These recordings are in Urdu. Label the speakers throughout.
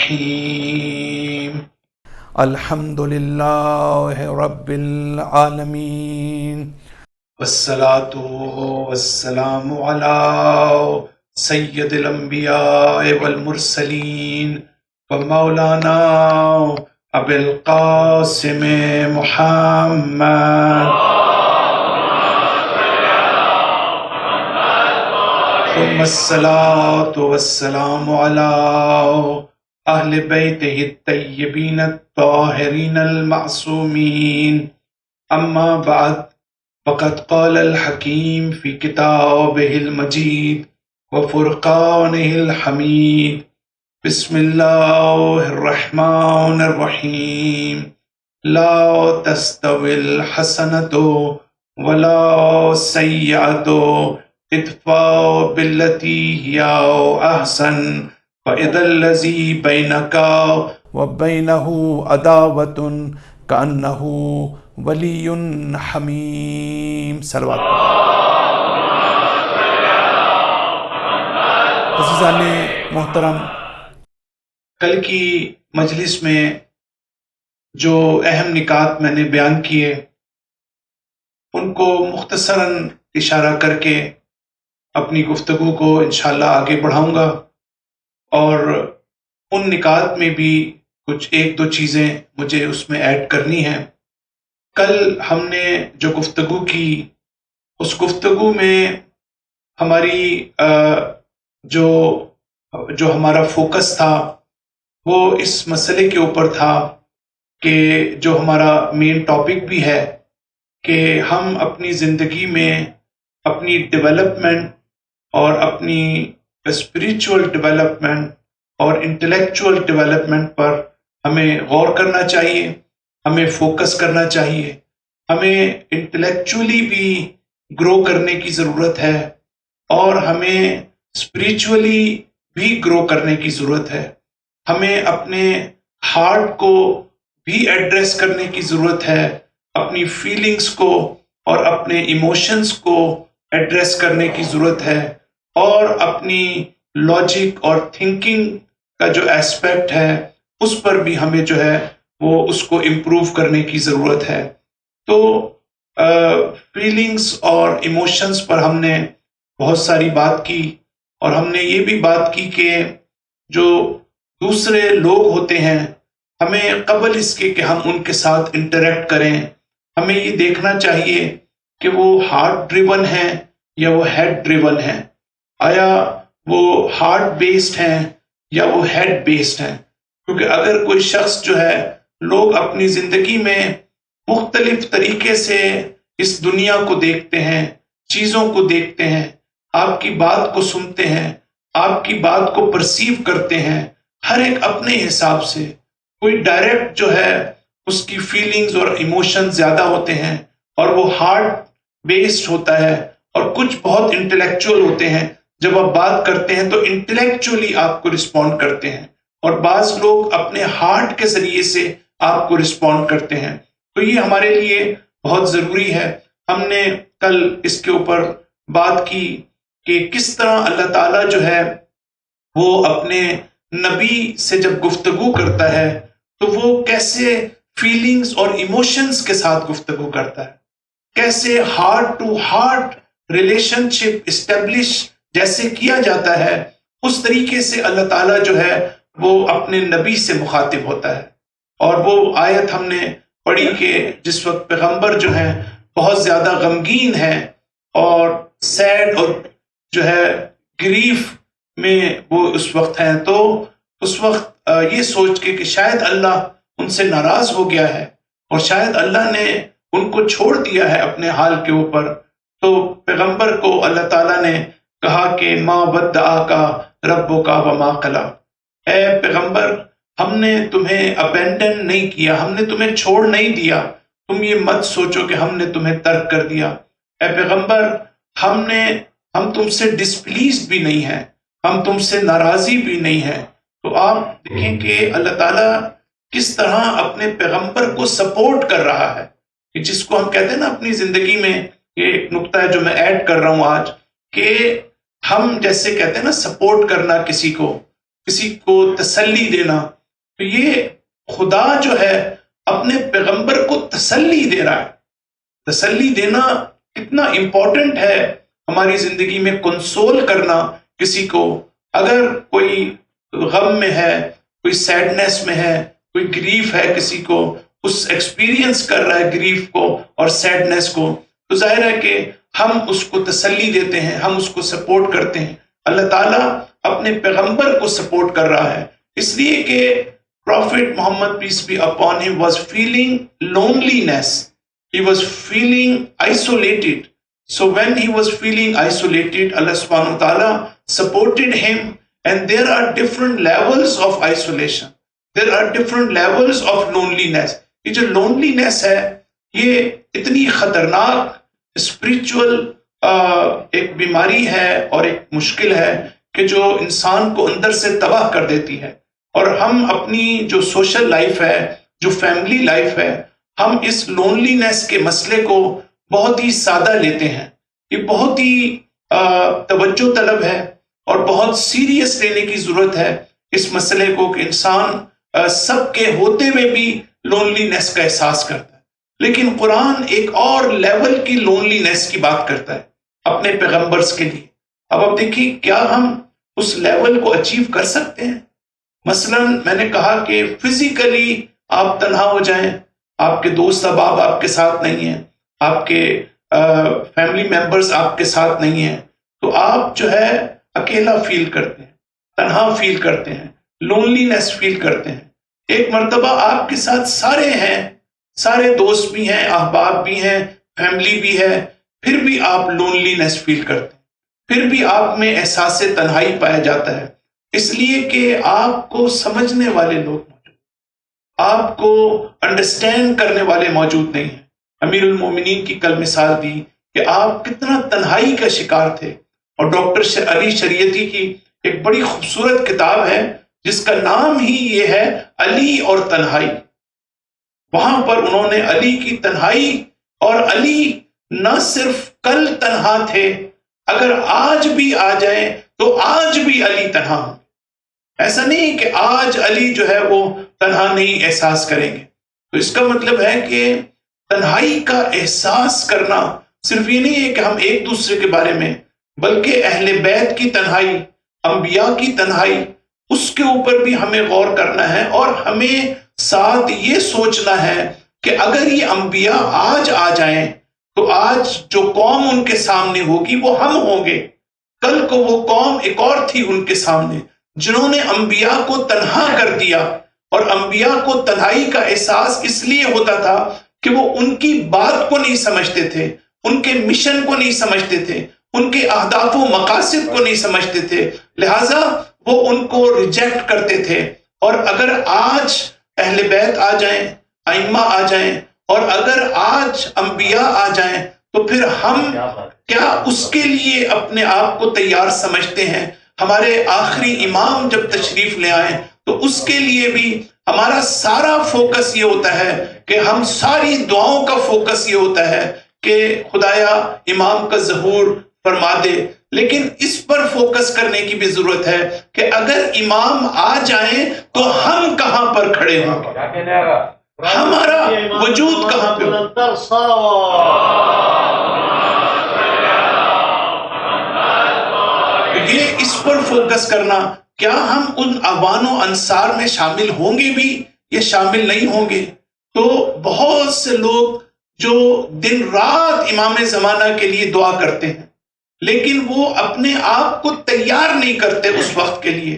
Speaker 1: الرحیم الحمد للہ رب العالمین والصلاة والسلام علی سید الانبیاء والمرسلین ومولانا ابی القاسم محمد ثم الصلاة والسلام علی اہل بیتہ الطیبین الطاہرین المعصومین اما بعد فقد قال الحکیم فی کتابہ المجید وفرقانہ الحمید بسم اللہ الرحمن الرحیم لا تستوی الحسنۃ ولا السیئۃ ادفع بالتی ہی احسن فإذا الذی بینک وبینہ عداوۃ کأنہ ولی حمیم۔ صلوات عزیزان محترم، کل کی مجلس میں جو اہم نکات میں نے بیان کیے ان کو مختصراً اشارہ کر کے اپنی گفتگو کو انشاءاللہ آگے بڑھاؤں گا، اور ان نکات میں بھی کچھ ایک دو چیزیں مجھے اس میں ایڈ کرنی ہیں۔ کل ہم نے جو گفتگو کی اس گفتگو میں ہماری جو ہمارا فوکس تھا وہ اس مسئلے کے اوپر تھا کہ جو ہمارا مین ٹاپک بھی ہے کہ ہم اپنی زندگی میں اپنی ڈیولپمنٹ اور اپنی اسپریچول ڈیولپمنٹ اور انٹلیکچول ڈیولپمنٹ پر ہمیں غور کرنا چاہیے، ہمیں فوکس کرنا چاہیے، ہمیں انٹلیکچولی بھی گرو کرنے کی ضرورت ہے اور ہمیں اسپریچولی بھی گرو کرنے کی ضرورت ہے، ہمیں اپنے ہارٹ کو بھی ایڈریس کرنے کی ضرورت ہے، اپنی فیلنگز کو اور اپنے ایموشنز کو ایڈریس کرنے کی ضرورت ہے، اور اپنی لاجک اور تھنکنگ کا جو ایسپیکٹ ہے اس پر بھی ہمیں جو ہے وہ اس کو امپروو کرنے کی ضرورت ہے۔ تو فیلنگز اور ایموشنز پر ہم نے بہت ساری بات کی، اور ہم نے یہ بھی بات کی کہ جو دوسرے لوگ ہوتے ہیں ہمیں قبل اس کے کہ ہم ان کے ساتھ انٹریکٹ کریں ہمیں یہ دیکھنا چاہیے کہ وہ ہارٹ ڈریون ہیں یا وہ ہیڈ ڈریون ہیں، آیا وہ ہارٹ بیسڈ ہیں یا وہ ہیڈ بیسڈ ہیں۔ کیونکہ اگر کوئی شخص جو ہے، لوگ اپنی زندگی میں مختلف طریقے سے اس دنیا کو دیکھتے ہیں، چیزوں کو دیکھتے ہیں، آپ کی بات کو سنتے ہیں، آپ کی بات کو پرسیو کرتے ہیں، ہر ایک اپنے حساب سے۔ کوئی ڈائریکٹ جو ہے اس کی فیلنگز اور ایموشن زیادہ ہوتے ہیں اور وہ ہارٹ بیسڈ ہوتا ہے، اور کچھ بہت انٹلیکچوئل ہوتے ہیں، جب آپ بات کرتے ہیں تو انٹلیکچولی آپ کو رسپونڈ کرتے ہیں، اور بعض لوگ اپنے ہارٹ کے ذریعے سے آپ کو رسپونڈ کرتے ہیں۔ تو یہ ہمارے لیے بہت ضروری ہے۔ ہم نے کل اس کے اوپر بات کی کہ کس طرح اللہ تعالیٰ جو ہے وہ اپنے نبی سے جب گفتگو کرتا ہے تو وہ کیسے فیلنگز اور ایموشنز کے ساتھ گفتگو کرتا ہے، کیسے heart to heart relationship establish جیسے کیا جاتا ہے، اس طریقے سے اللہ تعالیٰ جو ہے وہ اپنے نبی سے مخاطب ہوتا ہے۔ اور وہ آیت ہم نے پڑھی کہ جس وقت پیغمبر جو ہیں بہت زیادہ غمگین ہیں اور سیڈ اور جو ہے گریف میں وہ اس وقت ہیں، تو اس وقت یہ سوچ کے کہ شاید اللہ ان سے ناراض ہو گیا ہے اور شاید اللہ نے ان کو چھوڑ دیا ہے اپنے حال کے اوپر، تو پیغمبر کو اللہ تعالیٰ نے کہا کہ ما ودعک ربک وما قلی، اے پیغمبر ہم نے تمہیں ابینڈن نہیں کیا، ہم نے تمہیں چھوڑ نہیں دیا، تم یہ مت سوچو کہ ہم نے تمہیں ترک کر دیا۔ اے پیغمبر ہم تم سے ڈسپلیزڈ بھی نہیں ہیں، ہم تم سے ناراضی بھی نہیں ہیں۔ تو آپ دیکھیں کہ اللہ تعالیٰ کس طرح اپنے پیغمبر کو سپورٹ کر رہا ہے، کہ جس کو ہم کہتے ہیں نا اپنی زندگی میں، یہ ایک نقطہ ہے جو میں ایڈ کر رہا ہوں آج، کہ ہم جیسے کہتے ہیں نا سپورٹ کرنا، کسی کو تسلی دینا، تو یہ خدا جو ہے اپنے پیغمبر کو تسلی دے رہا ہے. تسلی دینا کتنا امپورٹنٹ ہے ہماری زندگی میں، کنسول کرنا کسی کو. اگر کوئی غم میں ہے، کوئی سیڈنس میں ہے، کوئی گریف ہے، کسی کو اس ایکسپیرینس کر رہا ہے گریف کو اور سیڈنس کو، تو ظاہر ہے کہ ہم اس کو تسلی دیتے ہیں، ہم اس کو سپورٹ کرتے ہیں. اللہ تعالیٰ اپنے پیغمبر کو سپورٹ کر رہا ہے، اس لیے کہ prophet Muhammad peace be upon him was feeling loneliness. He was feeling isolated. So when he was feeling isolated, Allah subhanahu wa ta'ala supported him. And there are different levels of isolation. There are different levels of loneliness. یہ جو loneliness ہے یہ اتنی خطرناک spiritual ایک بیماری ہے اور ایک مشکل ہے کہ جو انسان کو اندر سے تباہ کر دیتی ہے. اور ہم اپنی جو سوشل لائف ہے، جو فیملی لائف ہے، ہم اس لونلینس کے مسئلے کو بہت ہی سادہ لیتے ہیں. یہ بہت ہی توجہ طلب ہے اور بہت سیریس لینے کی ضرورت ہے اس مسئلے کو کہ انسان سب کے ہوتے ہوئے بھی لونلینس کا احساس کرتا ہے. لیکن قرآن ایک اور لیول کی لونلینس کی بات کرتا ہے اپنے پیغمبرز کے لیے. اب آپ دیکھیے کیا ہم اس لیول کو اچیو کر سکتے ہیں؟ مثلا میں نے کہا کہ فزیکلی آپ تنہا ہو جائیں، آپ کے دوست احباب آپ کے ساتھ نہیں ہیں، آپ کے فیملی ممبرز آپ کے ساتھ نہیں ہیں، تو آپ جو ہے اکیلا فیل کرتے ہیں، تنہا فیل کرتے ہیں، لونلینس فیل کرتے ہیں. ایک مرتبہ آپ کے ساتھ سارے ہیں، سارے دوست بھی ہیں، احباب بھی ہیں، فیملی بھی ہے، پھر بھی آپ لونلینس فیل کرتے ہیں، پھر بھی آپ میں احساس تنہائی پایا جاتا ہے، اس لیے کہ آپ کو سمجھنے والے لوگ آپ کو انڈرسٹینڈ کرنے والے موجود نہیں ہیں. امیر المومنین کی کل مثال دی کہ آپ کتنا تنہائی کا شکار تھے. اور ڈاکٹر علی شریعتی کی ایک بڑی خوبصورت کتاب ہے جس کا نام ہی یہ ہے علی اور تنہائی. وہاں پر انہوں نے علی کی تنہائی، اور علی نہ صرف کل تنہا تھے، اگر آج بھی آ جائیں تو آج بھی علی تنہا ہوں. ایسا نہیں کہ آج علی جو ہے وہ تنہا نہیں احساس کریں گے. تو اس کا مطلب ہے کہ تنہائی کا احساس کرنا صرف یہ نہیں ہے کہ ہم ایک دوسرے کے بارے میں، بلکہ اہل بیت کی تنہائی، انبیاء کی تنہائی، اس کے اوپر بھی ہمیں غور کرنا ہے. اور ہمیں ساتھ یہ سوچنا ہے کہ اگر یہ انبیاء آج آ جائیں تو آج جو قوم ان کے سامنے ہوگی وہ ہم ہوں گے. کل کو وہ قوم ایک اور تھی ان کے سامنے جنہوں نے انبیاء کو تنہا کر دیا. اور انبیاء کو تنہائی کا احساس اس لیے ہوتا تھا کہ وہ ان کی بات کو نہیں سمجھتے تھے، ان کے مشن کو نہیں سمجھتے تھے، ان کے اہداف و مقاصد کو نہیں سمجھتے تھے، لہٰذا وہ ان کو ریجیکٹ کرتے تھے. اور اگر آج اہل بیت آ جائیں، ائمہ آ جائیں، اور اگر آج انبیاء آ جائیں تو پھر ہم کیا اس کے لیے اپنے آپ کو تیار سمجھتے ہیں؟ ہمارے آخری امام جب تشریف لے آئیں تو اس کے لیے بھی ہمارا سارا فوکس یہ ہوتا ہے کہ ہم ساری دعاؤں کا فوکس یہ ہوتا ہے کہ خدایا امام کا ظہور فرما دے. لیکن اس پر فوکس کرنے کی بھی ضرورت ہے کہ اگر امام آ جائیں تو ہم کہاں پر کھڑے ہوں گے، ہمارا وجود کہاں پہ ہو. یہ اس پر فوکس کرنا، کیا ہم ان اوان و انصار میں شامل ہوں گے بھی یا شامل نہیں ہوں گے؟ تو بہت سے لوگ جو دن رات امام زمانہ کے لیے دعا کرتے ہیں لیکن وہ اپنے آپ کو تیار نہیں کرتے اس وقت کے لیے،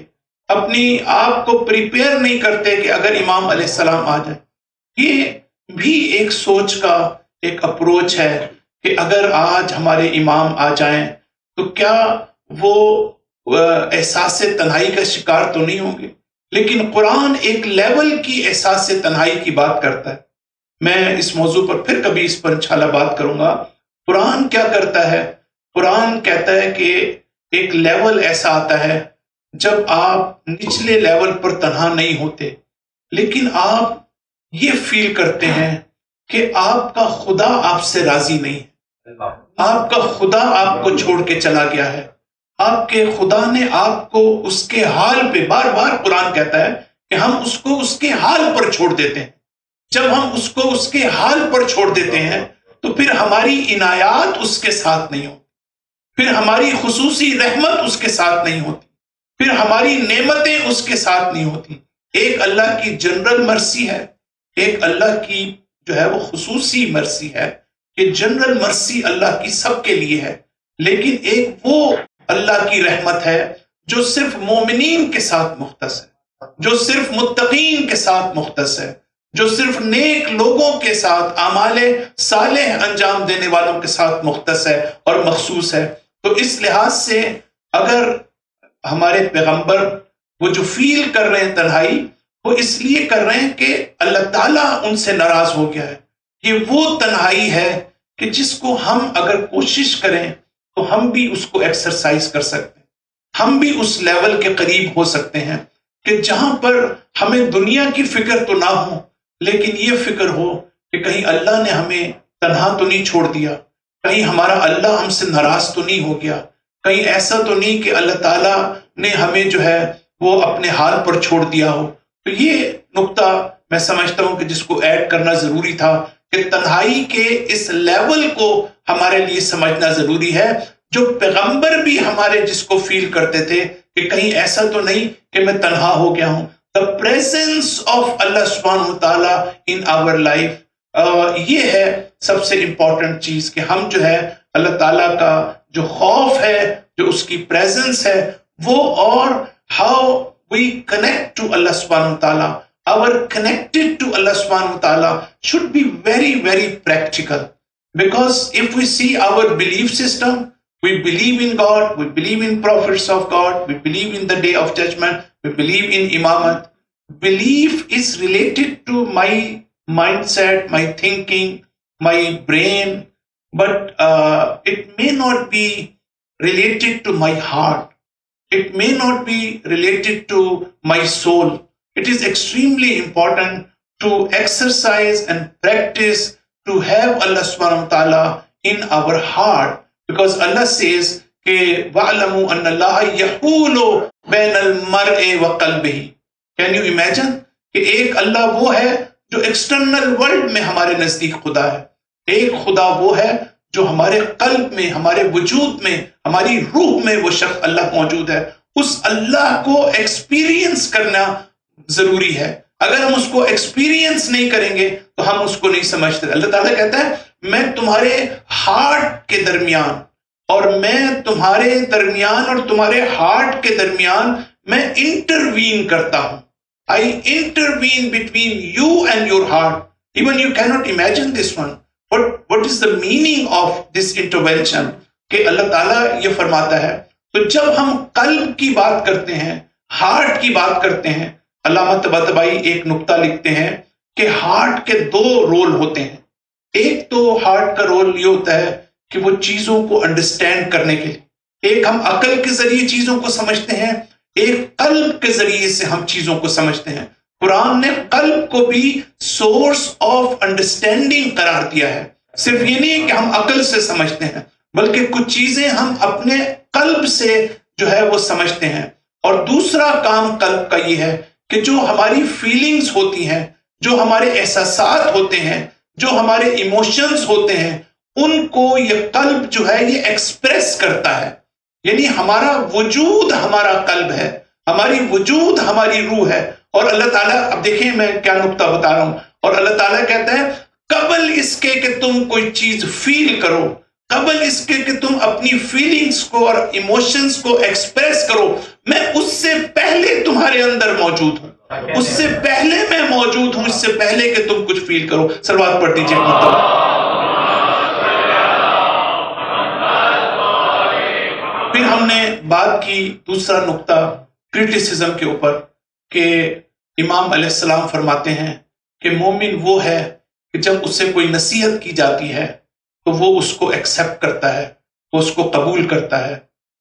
Speaker 1: اپنی آپ کو پریپیئر نہیں کرتے کہ اگر امام علیہ السلام آ جائے. یہ بھی ایک سوچ کا ایک اپروچ ہے کہ اگر آج ہمارے امام آ جائیں تو کیا وہ احساس تنہائی کا شکار تو نہیں ہوں گے. لیکن قرآن ایک لیول کی احساس تنہائی کی بات کرتا ہے. میں اس موضوع پر پھر کبھی اس پر انشاءاللہ بات کروں گا. قرآن کیا کرتا ہے؟ قرآن کہتا ہے کہ ایک لیول ایسا آتا ہے جب آپ نچلے لیول پر تنہا نہیں ہوتے لیکن آپ یہ فیل کرتے ہیں کہ آپ کا خدا آپ سے راضی نہیں ہے، آپ کا خدا آپ کو چھوڑ کے چلا گیا ہے، آپ کے خدا نے آپ کو اس کے حال پہ، بار بار قرآن کہتا ہے کہ ہم اس کو اس کے حال پر چھوڑ دیتے ہیں. جب ہم اس کو اس کے حال پر چھوڑ دیتے ہیں تو پھر ہماری عنایات اس کے ساتھ نہیں ہوتی، پھر ہماری خصوصی رحمت اس کے ساتھ نہیں ہوتی، پھر ہماری نعمتیں اس کے ساتھ نہیں ہوتی. ایک اللہ کی جنرل مرسی ہے، ایک اللہ کی جو ہے وہ خصوصی مرسی ہے کہ جنرل مرسی اللہ کی سب کے لیے ہے، لیکن ایک وہ اللہ کی رحمت ہے جو صرف مومنین کے ساتھ مختص ہے، جو صرف متقین کے ساتھ مختص ہے، جو صرف نیک لوگوں کے ساتھ اعمال صالح انجام دینے والوں کے ساتھ مختص ہے اور مخصوص ہے. تو اس لحاظ سے اگر ہمارے پیغمبر وہ جو فیل کر رہے ہیں تنہائی، وہ اس لیے کر رہے ہیں کہ اللہ تعالیٰ ان سے ناراض ہو گیا ہے. یہ وہ تنہائی ہے کہ جس کو ہم اگر کوشش کریں تو ہم بھی اس کو ایکسرسائز کر سکتے ہیں، ہم بھی اس لیول کے قریب ہو سکتے ہیں کہ جہاں پر ہمیں دنیا کی فکر تو نہ ہو، لیکن یہ فکر ہو کہ کہیں اللہ نے ہمیں تنہا تو نہیں چھوڑ دیا، کہیں ہمارا اللہ ہم سے ناراض تو نہیں ہو گیا، کہیں ایسا تو نہیں کہ اللہ تعالیٰ نے ہمیں جو ہے وہ اپنے حال پر چھوڑ دیا ہو. تو یہ نقطہ میں سمجھتا ہوں کہ جس کو ایڈ کرنا ضروری تھا کہ تنہائی کے اس لیول کو ہمارے لیے سمجھنا ضروری ہے، جو پیغمبر بھی ہمارے جس کو فیل کرتے تھے کہ کہیں ایسا تو نہیں کہ میں تنہا ہو گیا ہوں. The presence of اللہ سبحانہ وتعالیٰ in our life، یہ ہے سب سے امپورٹنٹ چیز کہ ہم جو ہے اللہ تعالیٰ کا جو خوف ہے، جو اس کی پریزنس ہے وہ، اور how we connect to Allah subhanahu wa ta'ala, our connected to Allah subhanahu wa ta'ala should be very, very practical. Because if we see our belief system, we believe in God, we believe in prophets of God, we believe in the day of judgment, we believe in imamat. Belief is related to my mindset, my thinking, my brain, but it may not be related to my heart. It may not be related to my soul. It is extremely important to exercise and practice to have Allah subhanahu wa ta'ala in our heart, because Allah says کہ وَعْلَمُوا أَنَّ اللَّهَ يَحُولُ بَيْنَ الْمَرْءِ وَقَلْبِهِ. Can you imagine کہ ایک اللہ وہ ہے جو ایکسٹرنل ورلڈ میں ہمارے نزدیک خدا ہے، ایک خدا وہ ہے جو ہمارے قلب میں، ہمارے وجود میں، ہماری روح میں وہ شخص اللہ موجود ہے. اس اللہ کو ایکسپیرینس کرنا ضروری ہے. اگر ہم اس کو ایکسپیرینس نہیں کریں گے تو ہم اس کو نہیں سمجھتے. اللہ تعالیٰ کہتا ہے میں تمہارے ہارٹ کے درمیان، اور میں تمہارے درمیان اور تمہارے ہارٹ کے درمیان میں انٹروین کرتا ہوں. I intervene between you and your heart. Even you cannot imagine this one. What is the meaning of this intervention? کہ اللہ تعالیٰ یہ فرماتا ہے. تو جب ہم قلب کی بات کرتے ہیں، ہارٹ کی بات کرتے ہیں، علامہ طباطبائی ایک نقطہ لکھتے ہیں کہ ہارٹ کے دو رول ہوتے ہیں. ایک تو ہارٹ کا رول یہ ہوتا ہے کہ وہ چیزوں کو انڈرسٹینڈ کرنے کے لیے، ایک ہم عقل کے ذریعے چیزوں کو سمجھتے ہیں، ایک قلب کے ذریعے سے ہم چیزوں کو سمجھتے ہیں. قرآن نے قلب کو بھی سورس آف انڈرسٹینڈنگ قرار دیا ہے. صرف یہ نہیں ہے کہ ہم عقل سے سمجھتے ہیں، بلکہ کچھ چیزیں ہم اپنے قلب سے جو ہے وہ سمجھتے ہیں. اور دوسرا کام قلب کا یہ ہے کہ جو ہماری فیلنگز ہوتی ہیں، جو ہمارے احساسات ہوتے ہیں، جو ہمارے ایموشنز ہوتے ہیں، ان کو یہ قلب جو ہے یہ ایکسپریس کرتا ہے. یعنی ہمارا وجود ہمارا قلب ہے، ہماری وجود ہماری روح ہے. اور اللہ تعالیٰ، اب دیکھیں میں کیا نقطہ بتا رہا ہوں، اور اللہ تعالیٰ کہتا ہے قبل اس کے کہ تم کوئی چیز فیل کرو، قبل اس کے کہ تم اپنی فیلنگز کو اور ایموشنز کو ایکسپریس کرو، میں اس سے پہلے تمہارے اندر موجود ہوں، اس سے پہلے میں موجود ہوں، اس سے پہلے کہ تم کچھ فیل کرو. صلوات پڑھ دیجیے مطلب. پھر ہم نے بات کی دوسرا نقطہ کرٹیسزم کے اوپر کہ امام علیہ السلام فرماتے ہیں کہ مومن وہ ہے کہ جب اس سے کوئی نصیحت کی جاتی ہے تو وہ اس کو ایکسیپٹ کرتا ہے، وہ اس کو قبول کرتا ہے.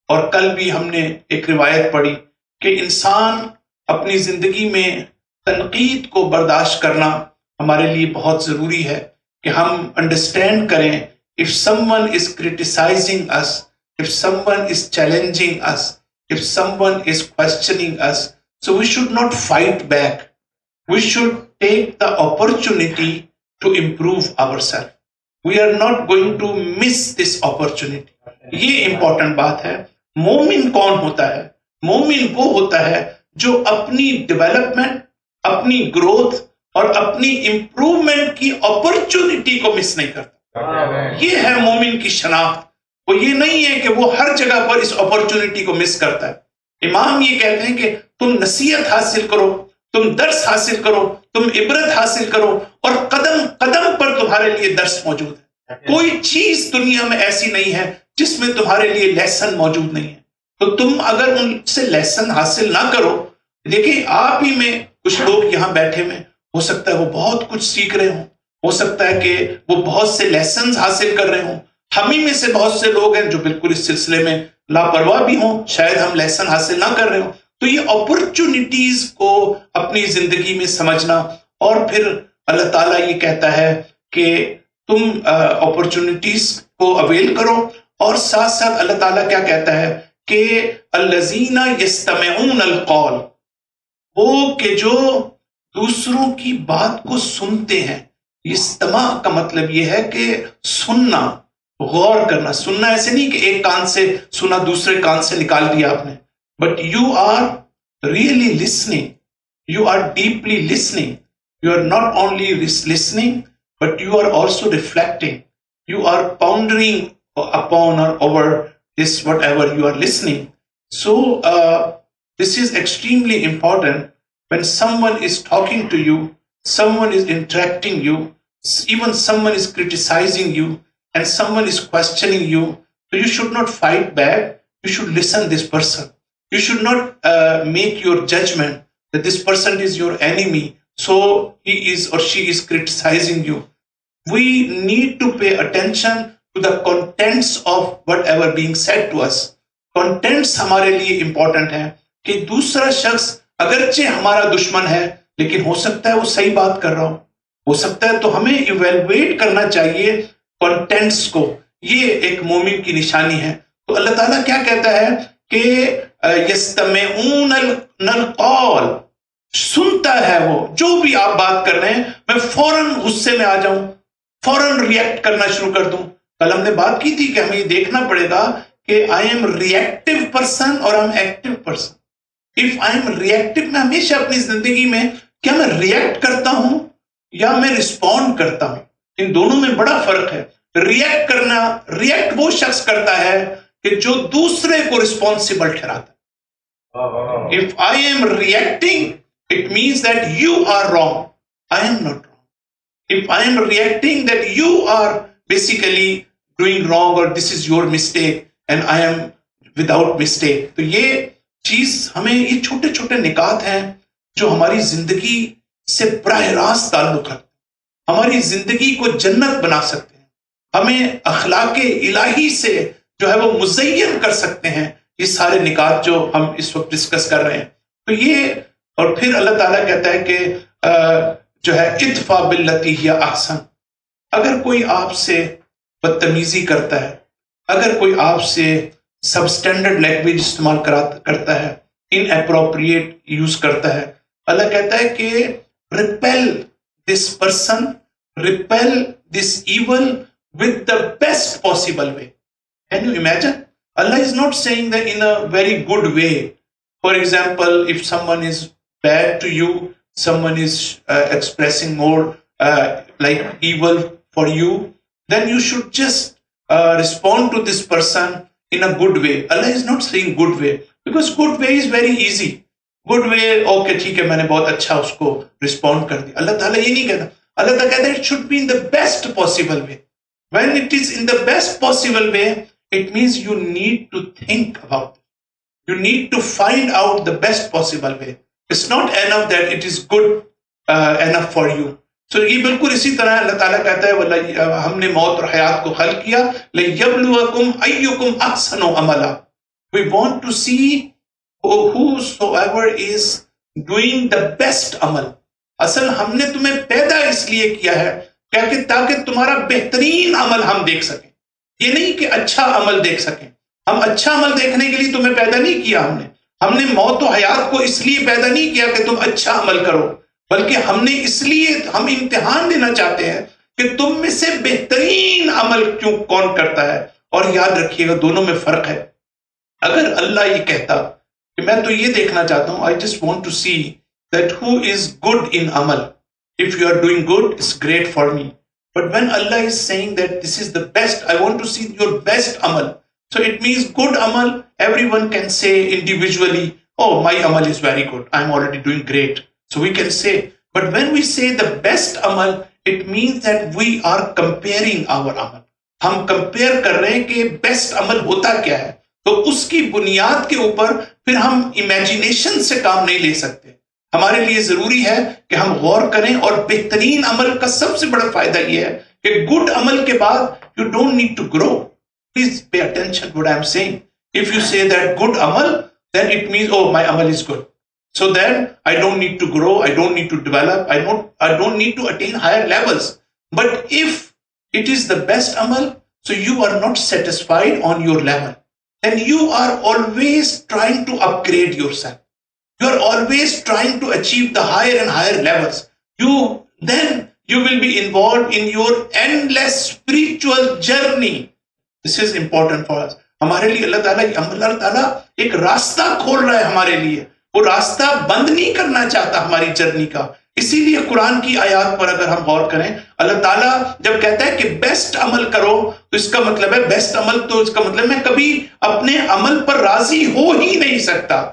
Speaker 1: اور کل بھی ہم نے ایک روایت پڑھی کہ انسان اپنی زندگی میں تنقید کو برداشت کرنا ہمارے لیے بہت ضروری ہے کہ ہم انڈرسٹینڈ کریں if someone is criticizing us, if someone is challenging us, if someone is questioning us, So we should not fight back. We should take the opportunity to improve ourselves. We are not going to miss this opportunity. یہ امپورٹنٹ بات ہے. مومن کون ہوتا ہے؟ مومن وہ ہوتا ہے جو اپنی ڈیولپمنٹ، اپنی گروتھ اور اپنی امپروومنٹ کی اپرچونٹی کو مس نہیں کرتا. یہ ہے مومن کی شناخت. وہ یہ نہیں ہے کہ وہ ہر جگہ پر اس اپرچونٹی کو مس کرتا ہے. امام یہ کہتے ہیں کہ تم نصیحت حاصل کرو، تم درس حاصل کرو، تم عبرت حاصل کرو، اور قدم قدم پر تمہارے لیے درس موجود ہے. کوئی چیز دنیا میں ایسی نہیں ہے جس میں تمہارے لیے لیسن موجود نہیں ہے. تو تم اگر ان سے لیسن حاصل نہ کرو، دیکھیں آپ ہی میں کچھ لوگ یہاں بیٹھے میں ہو سکتا ہے وہ بہت کچھ سیکھ رہے ہوں، ہو سکتا ہے کہ وہ بہت سے لیسنز حاصل کر رہے ہوں. ہم ہی میں سے بہت سے لوگ ہیں جو بالکل اس سلسلے میں لاپرواہ بھی ہوں، شاید ہم لیسن حاصل نہ کر رہے ہوں. تو یہ اپرچونٹیز کو اپنی زندگی میں سمجھنا، اور پھر اللہ تعالیٰ یہ کہتا ہے کہ تم اپرچونٹیز کو اویل کرو. اور ساتھ ساتھ اللہ تعالیٰ کیا کہتا ہے کہ الذین یستمعون القول، وہ کہ جو دوسروں کی بات کو سنتے ہیں. استماع کا مطلب یہ ہے کہ سننا، غور کرنا. سننا ایسے نہیں کہ ایک کان سے سنا دوسرے کان سے نکال دیا آپ نے، but you are really listening, you are deeply listening. You are not only listening but you are also reflecting. You are pondering upon or over this whatever you are listening. So this is extremely important. When someone is talking to you, someone is interacting you, even someone is criticizing you, and someone is questioning you, so you should not fight back. You should listen this person. You should not make your judgment that this person is your enemy, so he is or she is criticizing you. We need to pay attention to the contents of whatever being said to us. Contents ہمارے لیے امپورٹنٹ ہیں کہ دوسرا شخص اگرچہ ہمارا دشمن ہے لیکن ہو سکتا ہے وہ صحیح بات کر رہا ہو سکتا ہے. تو ہمیں ایویلویٹ کرنا چاہیے کنٹینٹس کو. یہ ایک مومن کی نشانی ہے. تو اللہ تعالیٰ کیا کہتا ہے کہ یستمعون القول، سنتا ہے وہ جو بھی آپ بات کر رہے ہیں. میں فوراً غصے میں آ جاؤں، فوراً ریئیکٹ کرنا شروع کر دوں. کل ہم نے بات کی تھی کہ ہمیں یہ دیکھنا پڑے گا کہ آئی ایم ریئیکٹیو پرسن اور I am active person. If I M reactive, میں ہمیشہ اپنی زندگی میں کیا میں ریئیکٹ کرتا ہوں یا میں رسپونڈ کرتا ہوں؟ ان دونوں میں بڑا فرق ہے. ریئیکٹ کرنا، ریئیکٹ وہ شخص کرتا ہے کہ جو دوسرے کو رسپانسبل ٹھہراتا ہے. If I am reacting it means that you are wrong, I am not. If I am reacting that you are basically doing wrong or this is your mistake and I am without mistake. تو یہ چیز ہمیں، یہ چھوٹے چھوٹے نکات ہیں جو ہماری زندگی سے براہ راست تعلق رکھتے ہیں، ہماری زندگی کو جنت بنا سکتے ہیں، ہمیں اخلاق الہی سے جو ہے وہ مزین کر سکتے ہیں. یہ سارے نکات جو ہم اس وقت ڈسکس کر رہے ہیں. تو یہ، اور پھر اللہ تعالیٰ کہتا ہے کہ جو ہے ادفع باللتی ہی احسن. اگر کوئی آپ سے بدتمیزی کرتا ہے، اگر کوئی آپ سے سب اسٹینڈرڈ لینگویج استعمال کرتا ہے، ان اپروپریٹ یوز کرتا ہے، اللہ کہتا ہے کہ repel this person, repel this evil with the best possible way. Can you imagine? Allah is not saying that in a very good way. For example, if someone is bad to you, someone is expressing more like evil for you, then you should just respond to this person in a good way. Allah is not saying good way, because good way is very easy. Good way, okay, ٹھیک ہے، میں نے بہت اچھا اس کو رسپونڈ کر دیا. اللہ تعالیٰ یہ نہیں کہتا. اللہ تعالیٰ کہتا ہے it should be in the best possible way. When it is in the best possible way, it means you need to think about it. You need to find out the best possible way. It's not enough that it is good enough for you. So یہ بالکل اسی طرح اللہ تعالیٰ کہتا ہے ہم نے موت اور حیات کو خلق کیا لِيَبْلُوَكُمْ أَيُّكُمْ أَحْسَنُ عَمَلًا. We want to see whosoever is doing the best عمل. اصل ہم نے تمہیں پیدا اس لیے کیا ہے کہ تاکہ تمہارا بہترین عمل ہم دیکھ سکیں. یہ نہیں کہ اچھا عمل دیکھ سکیں. ہم اچھا عمل دیکھنے کے لیے تمہیں پیدا نہیں کیا ہم نے. ہم نے موت و حیات کو اس لیے پیدا نہیں کیا کہ تم اچھا عمل کرو، بلکہ ہم نے اس لیے ہم امتحان لینا چاہتے ہیں کہ تم میں سے بہترین عمل کون کرتا ہے۔ اور یاد رکھیے گا دونوں میں فرق ہے۔ اگر اللہ یہ کہتا کہ میں تو یہ دیکھنا چاہتا ہوں، I just want to see that who is good in amal. If you are doing good, it's great for me. But when Allah is saying that this is the best, I want to see your best amal. So it means good amal, everyone can say individually, oh, my amal is very good, I'm already doing great. So we can say, but when we say the best amal, it means that we are comparing our amal. ہم کمپیئر کر رہے ہیں کہ بیسٹ عمل ہوتا کیا ہے، تو اس کی بنیاد کے اوپر پھر ہم امیجینیشن سے کام نہیں لے سکتے۔ ہمارے لیے ضروری ہے کہ ہم غور کریں، اور بہترین عمل کا سب سے بڑا فائدہ یہ ہے کہ گڈ عمل کے بعد you don't need to grow. Please pay attention what I am saying. If you say that good عمل then it means, oh, my amal is good, so then I don't need to grow, I don't need to develop, I don't need to attain higher levels. But if it is the best amal, so you are not satisfied on your level, and you are always trying to upgrade yourself, you are always trying to achieve the higher and higher levels. Then you will be involved in your endless spiritual journey. This is important for us. ہمارے لیے اللہ تعالیٰ ایک راستہ کھول رہا ہے ہمارے لیے، وہ راستہ بند نہیں کرنا چاہتا ہماری جرنی کا۔ اسی لیے قرآن کی آیات پر اگر ہم غور کریں، اللہ تعالیٰ جب کہتا ہے کہ بیسٹ عمل کرو، تو اس کا مطلب ہے بیسٹ عمل، تو اس کا مطلب میں کبھی اپنے عمل پر راضی ہو ہی نہیں سکتا۔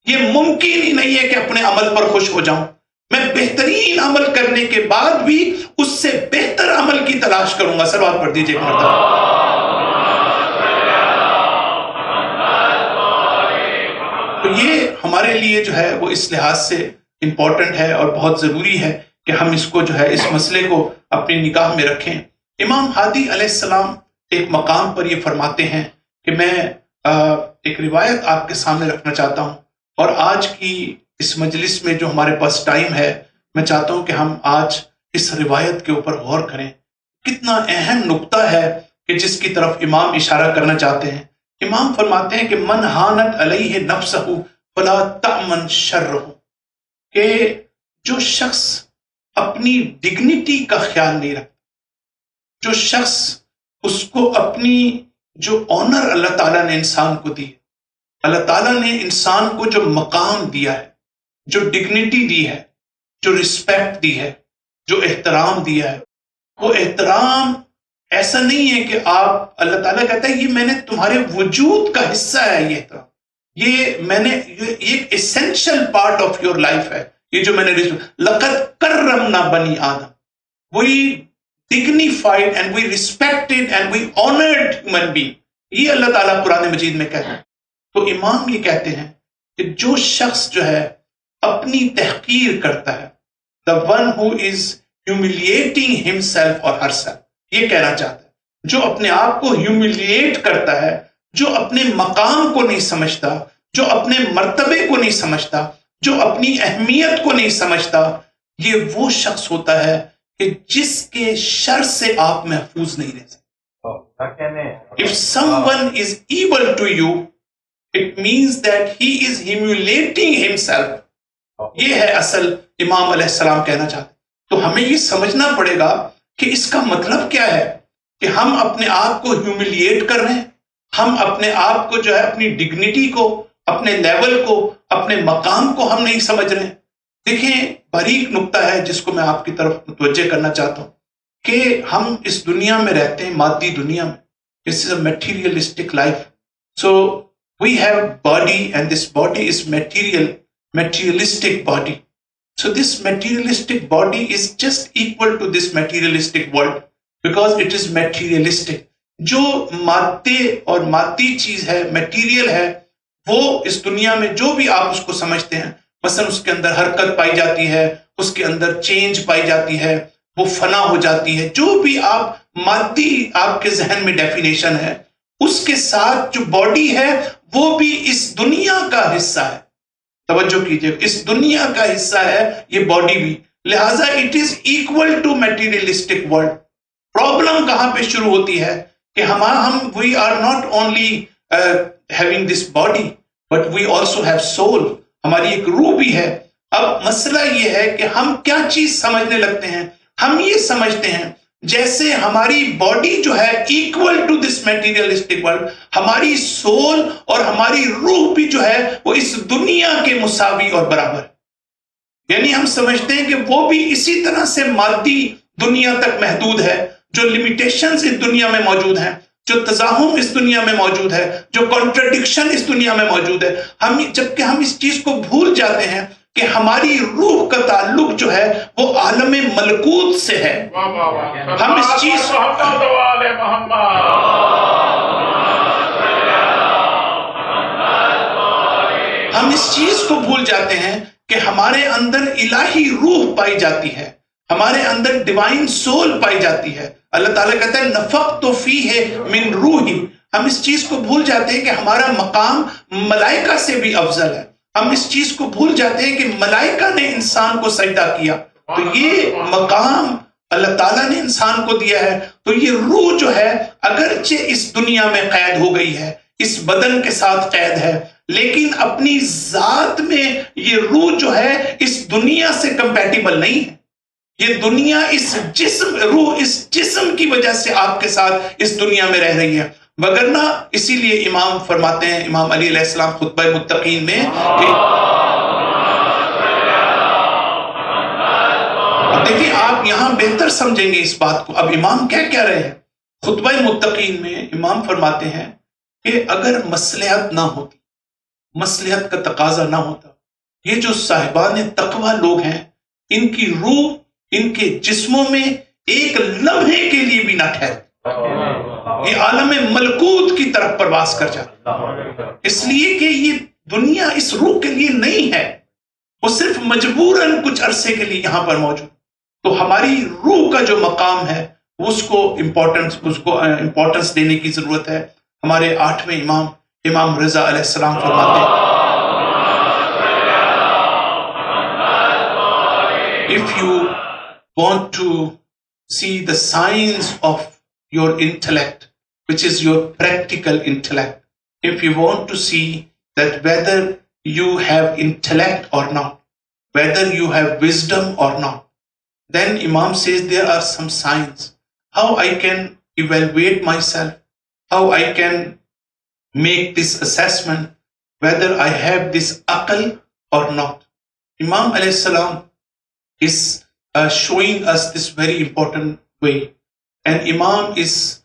Speaker 1: یہ ممکن ہی نہیں ہے کہ اپنے عمل پر خوش ہو جاؤں۔ میں بہترین عمل کرنے کے بعد بھی اس سے بہتر عمل کی تلاش کروں گا۔ صلوات پڑھ دیجیے ایک مرتبہ۔ تو یہ ہمارے لیے جو ہے وہ اس لحاظ سے امپورٹنٹ ہے اور بہت ضروری ہے کہ ہم اس کو جو ہے اس مسئلے کو اپنی نگاہ میں رکھیں۔ امام ہادی علیہ السلام ایک مقام پر یہ فرماتے ہیں کہ میں ایک روایت آپ کے سامنے رکھنا چاہتا ہوں، اور آج کی اس مجلس میں جو ہمارے پاس ٹائم ہے، میں چاہتا ہوں کہ ہم آج اس روایت کے اوپر غور کریں۔ کتنا اہم نقطہ ہے کہ جس کی طرف امام اشارہ کرنا چاہتے ہیں۔ امام فرماتے ہیں کہ من ہانت علیہ نفسہ فلا تأمن شرہ، کہ جو شخص اپنی ڈگنیٹی کا خیال نہیں رکھتا، جو شخص اس کو اپنی جو آنر اللہ تعالیٰ نے انسان کو دی، اللہ تعالیٰ نے انسان کو جو مقام دیا ہے، جو ڈگنیٹی دی ہے، جو رسپیکٹ دی ہے، جو احترام دیا ہے، وہ احترام ایسا نہیں ہے کہ آپ، اللہ تعالیٰ کہتا ہے یہ میں نے تمہارے وجود کا حصہ ہے، یہ احترام، یہ ایک essential part of your life ہے، یہ جو میں نے لقد کرمنا بنی آدم، وی dignified and we respected and we honored human being، یہ اللہ تعالیٰ قرآن مجید میں کہتے ہیں۔ تو امام یہ کہتے ہیں کہ جو شخص جو ہے اپنی تحقیر کرتا ہے، the one who is humiliating himself or herself، یہ کہنا چاہتا ہے جو اپنے آپ کو ہیوملیٹ کرتا ہے، جو اپنے مقام کو نہیں سمجھتا، جو اپنے مرتبے کو نہیں سمجھتا، جو اپنی اہمیت کو نہیں سمجھتا، یہ وہ شخص ہوتا ہے کہ جس کے شر سے آپ محفوظ نہیں رہ سکتے۔ If someone is evil to you, it means that he is humiliating himself۔ یہ ہے اصل امام علیہ السلام کہنا چاہتے۔ تو ہمیں یہ سمجھنا پڑے گا کہ اس کا مطلب کیا ہے کہ ہم اپنے آپ کو ہیوملیٹ کر رہے ہیں، ہم اپنے آپ کو جو ہے اپنی ڈگنیٹی کو، اپنے لیول کو، اپنے مقام کو ہم نہیں سمجھ رہے ہیں۔ دیکھیں باریک نقطہ ہے جس کو میں آپ کی طرف متوجہ کرنا چاہتا ہوں کہ ہم اس دنیا میں رہتے ہیں، مادی دنیا میں۔ This is a materialistic life. So we have body and this body is materialistic body. So this materialistic body is just equal to this materialistic world because it is materialistic. جو مادے اور مادی چیز ہے، میٹیریل ہے، وہ اس دنیا میں جو بھی آپ اس کو سمجھتے ہیں، مثلا اس کے اندر حرکت پائی جاتی ہے، اس کے اندر چینج پائی جاتی ہے، وہ فنا ہو جاتی ہے، جو بھی آپ مادی آپ کے ذہن میں ڈیفینیشن ہے، اس کے ساتھ جو باڈی ہے وہ بھی اس دنیا کا حصہ ہے۔ توجہ کیجئے، اس دنیا کا حصہ ہے یہ باڈی بھی، لہٰذا it is equal to materialistic world. Problem کہاں پہ شروع ہوتی ہے کہ ہم we are not only having this body, but we also have soul. ہماری ایک روح بھی ہے. اب مسئلہ یہ ہے کہ ہم کیا چیز سمجھنے لگتے ہیں. ہم یہ سمجھتے ہیں جیسے ہماری باڈی جو ہے equal to this materialistic world, ہماری سول اور ہماری روح بھی جو ہے وہ اس دنیا کے مساوی اور برابر. یعنی ہم سمجھتے ہیں کہ وہ بھی اسی طرح سے مادی دنیا تک محدود ہے. جو لمیٹیشنز اس دنیا میں موجود ہیں, جو تزاحم اس دنیا میں موجود ہے, جو کانٹرڈکشن اس دنیا میں موجود ہے, جبکہ ہم اس چیز کو بھول جاتے ہیں کہ ہماری روح کا تعلق جو ہے وہ عالم ملکوت سے ہے. ہم اس چیز کو بھول جاتے ہیں کہ ہمارے اندر الہی روح پائی جاتی ہے, ہمارے اندر ڈیوائن سول پائی جاتی ہے. اللہ تعالیٰ کہتا ہے نفخت فیہ من روحی. ہم اس چیز کو بھول جاتے ہیں کہ ہمارا مقام ملائکہ سے بھی افضل ہے. ہم اس چیز کو بھول جاتے ہیں کہ ملائکہ نے انسان کو سجدہ کیا, تو یہ مقام اللہ تعالیٰ نے انسان کو دیا ہے. تو یہ روح جو ہے اگرچہ اس دنیا میں قید ہو گئی ہے, اس بدن کے ساتھ قید ہے, لیکن اپنی ذات میں یہ روح جو ہے اس دنیا سے کمپیٹیبل نہیں ہے. یہ دنیا اس جسم, روح اس جسم کی وجہ سے آپ کے ساتھ اس دنیا میں رہ رہی ہے. وگرنہ اسی لیے امام فرماتے ہیں, امام علی علیہ السلام خطبہ متقین میں, دیکھیں آپ یہاں بہتر سمجھیں گے اس بات کو. اب امام کیا رہے ہیں خطبہ متقین میں؟ امام فرماتے ہیں کہ اگر مصلحت نہ ہوتی, مصلحت کا تقاضا نہ ہوتا, یہ جو صاحبان تقوی لوگ ہیں ان کی روح ان کے جسموں میں ایک لمحے کے لیے بھی نہ ٹھہرتی, یہ عالم ملکوت کی طرف پرواز کر جاتا. اس لیے کہ یہ دنیا اس روح کے لیے نہیں ہے, وہ صرف مجبوراً کچھ عرصے کے لیے یہاں پر موجود. تو ہماری روح کا جو مقام ہے اس کو امپورٹنس دینے کی ضرورت ہے. ہمارے 8ویں امام, امام رضا علیہ السلام فرماتے ہیں, if you want to see the signs of your intellect, which is your practical intellect, if you want to see that whether you have intellect or not, whether you have wisdom or not, then Imam says there are some signs. How I can evaluate myself, how I can make this assessment whether I have this aql or not. Imam alayhi salam is showing us this very important way, and Imam is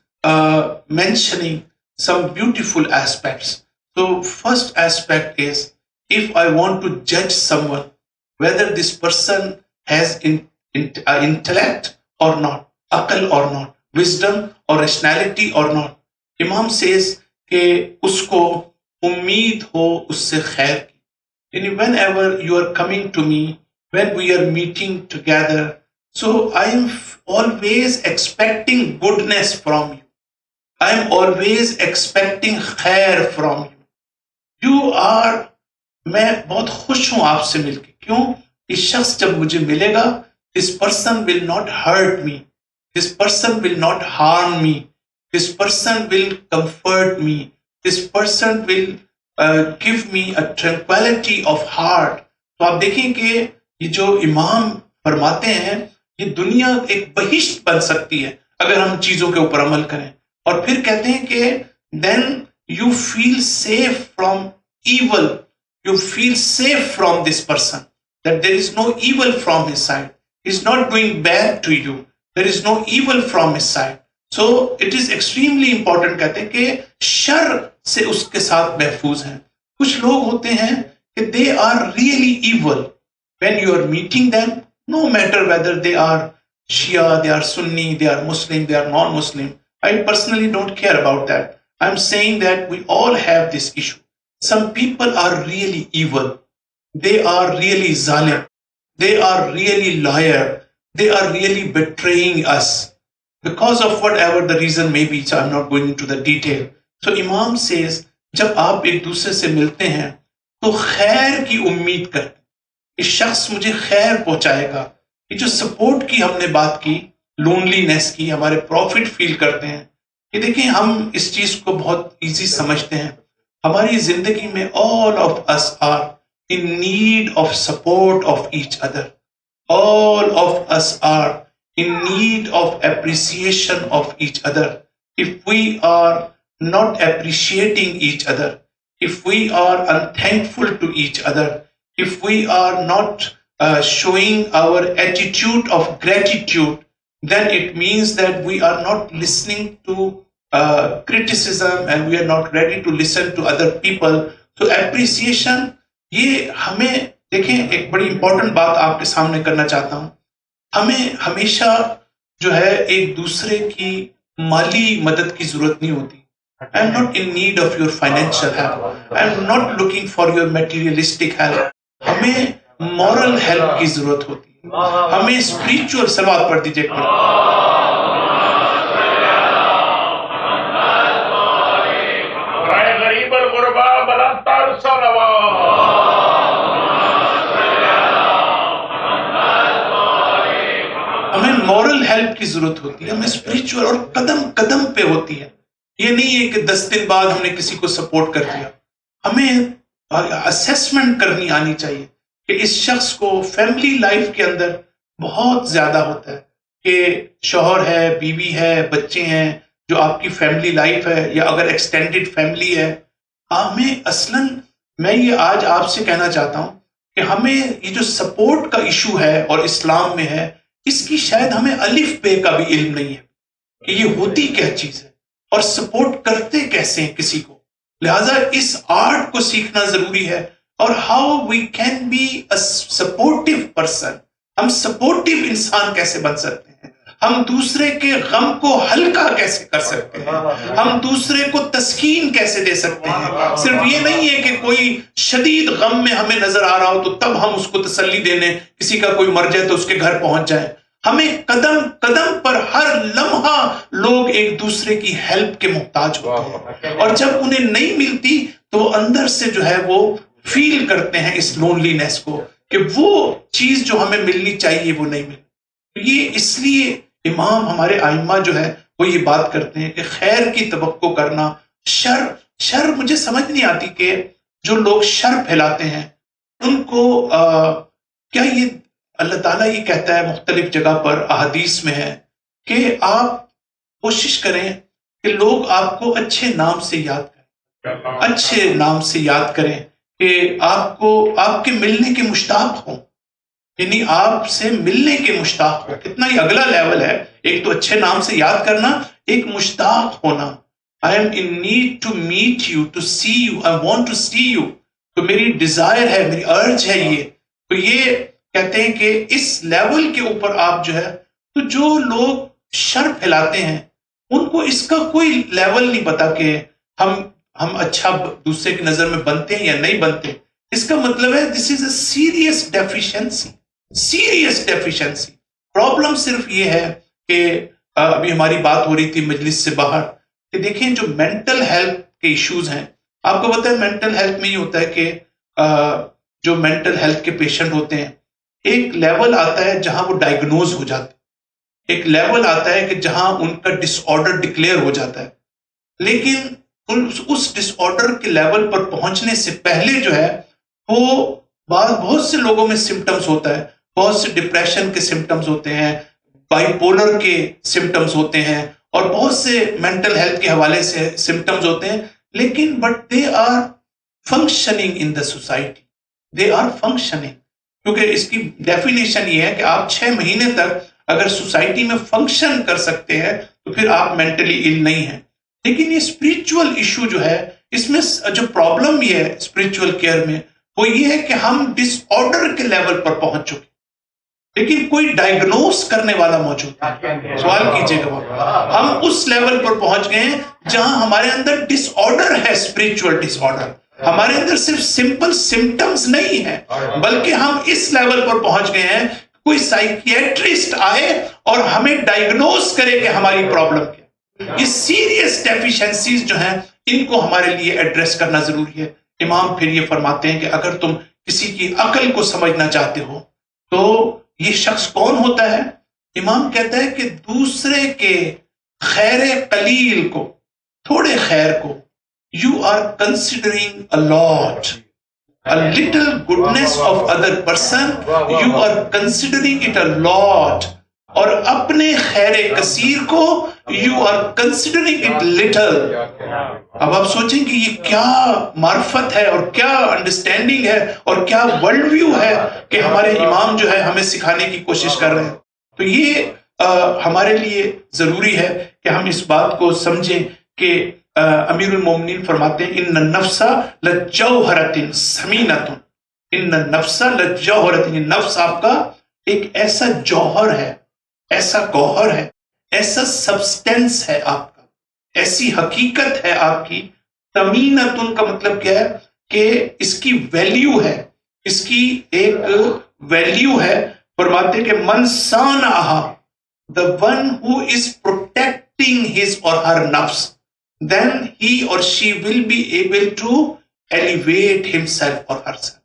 Speaker 1: mentioning some beautiful aspects. So first aspect is, if I want to judge someone whether this person has intellect or not, aql or not, wisdom or rationality or not, Imam says کہ اس کو امید ہو اس سے خیر کی. یعنی whenever you are coming to me, when we are meeting together, so I am always expecting goodness from you. I am always expecting خیر from you. You are, میں بہت خوش ہوں آپ سے مل کے. کیوں؟ اس شخص جب مجھے ملے گا, this person will not hurt me, this person will not harm me, this person will comfort me, this person will give me a tranquility of heart. تو آپ دیکھیں کہ یہ جو امام فرماتے ہیں, یہ دنیا ایک بہشت بن سکتی ہے اگر ہم چیزوں کے اوپر عمل کریں. اور پھر کہتے ہیں کہ then you feel safe from evil, you feel safe from this person, that there is no evil from his side, he is not doing bad to you, there is no evil from his side. So it is extremely important, کہتے ہیں کہ شر سے اس کے ساتھ محفوظ ہیں. کچھ لوگ ہوتے ہیں کہ they are really evil. When you are meeting them, no matter whether they are Shia, they are Sunni, they are Muslim, they are non-Muslim, I personally don't care about that. I'm saying that we all have this issue. Some people are really evil. They are really zalim. They are really liar. They are really betraying us because of whatever the reason may be. So I'm not going into the detail. So Imam says, جب آپ ایک دوسرے سے ملتے ہیں تو خیر کی امید کریں. اس شخص مجھے خیر پہنچائے گا. یہ جو سپورٹ کی ہم نے بات کی, لونلی نیس کی, ہمارے پروفٹ فیل کرتے ہیں. یہ دیکھیں ہم اس چیز کو بہت ایزی سمجھتے ہیں. ہماری زندگی میں all of us are in need of support of each other. All of us are in need of appreciation of each other. If we are not appreciating each other, if we are unthankful to each other, if we are not showing our attitude of gratitude, then it means that we are not listening to criticism and we are not ready to listen to other people. So appreciation, یہ ہمیں دیکھیں ایک بڑی امپورٹنٹ بات آپ کے سامنے کرنا چاہتا ہوں. ہمیں ہمیشہ جو ہے ایک دوسرے کی مالی مدد کی ضرورت نہیں ہوتی. I am not in need of your financial help. I am not looking for your materialistic help. ہمیں moral help کی ضرورت ہوتی ہے. ہمیں spiritual سلوات پڑھ دیجیے. ہمیں مورل ہیلپ کی ضرورت ہوتی ہے, ہمیں اسپریچول, اور قدم قدم پہ ہوتی ہے. یہ نہیں ہے کہ 10 دن بعد ہم نے کسی کو سپورٹ کر دیا. ہمیں اسیسمنٹ کرنی آنی چاہیے کہ اس شخص کو فیملی لائف کے اندر بہت زیادہ ہوتا ہے کہ شوہر ہے, بیوی ہے, بچے ہیں, جو آپ کی فیملی لائف ہے, یا اگر ایکسٹینڈڈ فیملی ہے. ہمیں اصلاً میں یہ آج آپ سے کہنا چاہتا ہوں کہ ہمیں یہ جو سپورٹ کا ایشو ہے اور اسلام میں ہے, اس کی شاید ہمیں الف بے کا بھی علم نہیں ہے کہ یہ ہوتی کیا چیز ہے اور سپورٹ کرتے کیسے ہیں کسی کو. لہٰذا اس آرٹ کو سیکھنا ضروری ہے. اور how we can be a supportive person, ہم سپورٹیو انسان کیسے بن سکتے ہیں, ہم دوسرے کے غم کو ہلکا کیسے کر سکتے ہیں, ہم دوسرے کو تسکین کیسے دے سکتے ہیں. صرف یہ نہیں ہے کہ کوئی شدید غم میں ہمیں نظر آ رہا ہو تو تب ہم اس کو تسلی دینے, کسی کا کوئی مر جائے تو اس کے گھر پہنچ جائیں. ہمیں قدم قدم پر ہر لمحہ لوگ ایک دوسرے کی ہیلپ کے محتاج ہوتے ہیں, اور جب انہیں نہیں ملتی تو وہ اندر سے جو ہے وہ فیل کرتے ہیں اس لونلینس کو کہ وہ چیز جو ہمیں ملنی چاہیے وہ نہیں ملتی. یہ اس لیے امام ہمارے ائمہ جو ہے وہ یہ بات کرتے ہیں کہ خیر کی توقع کرنا, شر مجھے سمجھ نہیں آتی کہ جو لوگ شر پھیلاتے ہیں ان کو کیا یہ اللہ تعالیٰ یہ کہتا ہے مختلف جگہ پر احادیث میں ہے کہ آپ کوشش کریں کہ لوگ آپ کو اچھے نام سے یاد کریں, اچھے نام سے یاد کریں, کہ آپ کو آپ کے ملنے کے مشتاق ہوں, یعنی آپ سے ملنے کے مشتاق ہوں. کتنا ہی اگلا لیول ہے, ایک تو اچھے نام سے یاد کرنا, ایک مشتاق ہونا. I am in need to meet you, to see you, I want to see you. تو میری ڈیزائر ہے, میری ارج ہے یہ. تو یہ کہتے ہیں کہ اس لیول کے اوپر آپ جو ہے, تو جو لوگ شر پھیلاتے ہیں ان کو اس کا کوئی لیول نہیں پتا کہ ہم اچھا دوسرے کی نظر میں بنتے ہیں یا نہیں بنتے. اس کا مطلب ہے this is a serious deficiency, serious deficiency. Problem صرف یہ ہے کہ ابھی ہماری بات ہو رہی تھی مجلس سے باہر کہ دیکھیں جو مینٹل ہیلتھ کے ایشوز ہیں, آپ کو پتہ ہے مینٹل ہیلتھ میں یہ ہوتا ہے کہ جو مینٹل ہیلتھ کے پیشنٹ ہوتے ہیں ایک لیول آتا ہے جہاں وہ ڈائگنوز ہو جاتا ہے, ایک لیول آتا ہے کہ جہاں ان کا ڈس آرڈر ڈکلیئر ہو جاتا ہے. لیکن اس ڈس آرڈر کے لیول پر پہنچنے سے پہلے جو ہے وہ بہت سے لوگوں میں سمٹمز ہوتا ہے, بہت سے ڈپریشن کے سمٹمز ہوتے ہیں, بائی پولر کے سمٹمز ہوتے ہیں, اور بہت سے مینٹل ہیلتھ کے حوالے سے سمٹمز ہوتے ہیں. لیکن but they are functioning in the society, they are functioning. کیونکہ اس کی ڈیفینیشن یہ ہے کہ آپ 6 مہینے تک اگر سوسائٹی میں فنکشن کر سکتے ہیں تو پھر آپ مینٹلی ال نہیں ہیں. لیکن یہ اسپریچول ایشو جو ہے, اس میں جو پرابلم یہ ہے اسپریچول کیئر میں وہ یہ ہے کہ ہم ڈس آرڈر کے لیول پر پہنچ چکے, لیکن کوئی ڈائگنوز کرنے والا موجود ہے. سوال کیجئے گا, ہم اس لیول پر پہنچ گئے ہیں جہاں ہمارے اندر ڈس آرڈر ہے, اسپریچول ڈس آرڈر. ہمارے اندر صرف سمپل سمٹمز نہیں ہیں, بلکہ ہم اس لیول پر پہنچ گئے ہیں کوئی سائیکیٹرسٹ آئے اور ہمیں ڈائگنوز کرے کہ ہماری پرابلم کیا. یہ سیریس ڈیفیشنسیز جو ہیں ان کو ہمارے لیے ایڈریس کرنا ضروری ہے. امام پھر یہ فرماتے ہیں کہ اگر تم کسی کی عقل کو سمجھنا چاہتے ہو تو یہ شخص کون ہوتا ہے. امام کہتا ہے کہ دوسرے کے خیر قلیل کو, تھوڑے خیر کو, you are considering a lot. A little goodness of other person, you are considering it a lot. اور اپنے خیر کثیر کو you are considering it little. اب آپ سوچیں کہ یہ کیا معرفت ہے اور کیا انڈرسٹینڈنگ ہے اور کیا ورلڈ ویو ہے کہ ہمارے امام جو ہے ہمیں سکھانے کی کوشش کر رہے ہیں. تو یہ ہمارے لیے ضروری ہے کہ ہم اس بات کو سمجھیں کہ امیر المومنین فرماتے ہیں ان النفس لجوہرۃ ثمینۃ، ان النفس لجوہرۃ، یہ نفس آپ کا ایک ایسا جوہر ہے، ایسا گوہر ہے، ایسا سبسٹینس ہے آپ کا، ایسی حقیقت ہے آپ کی. ثمینۃ کا مطلب کیا ہے کہ اس کی ویلیو ہے، اس کی ایک ویلیو ہے. فرماتے کہ من صانعھا، the one who is protecting his or her nafs, then he or she will be able to elevate himself or herself,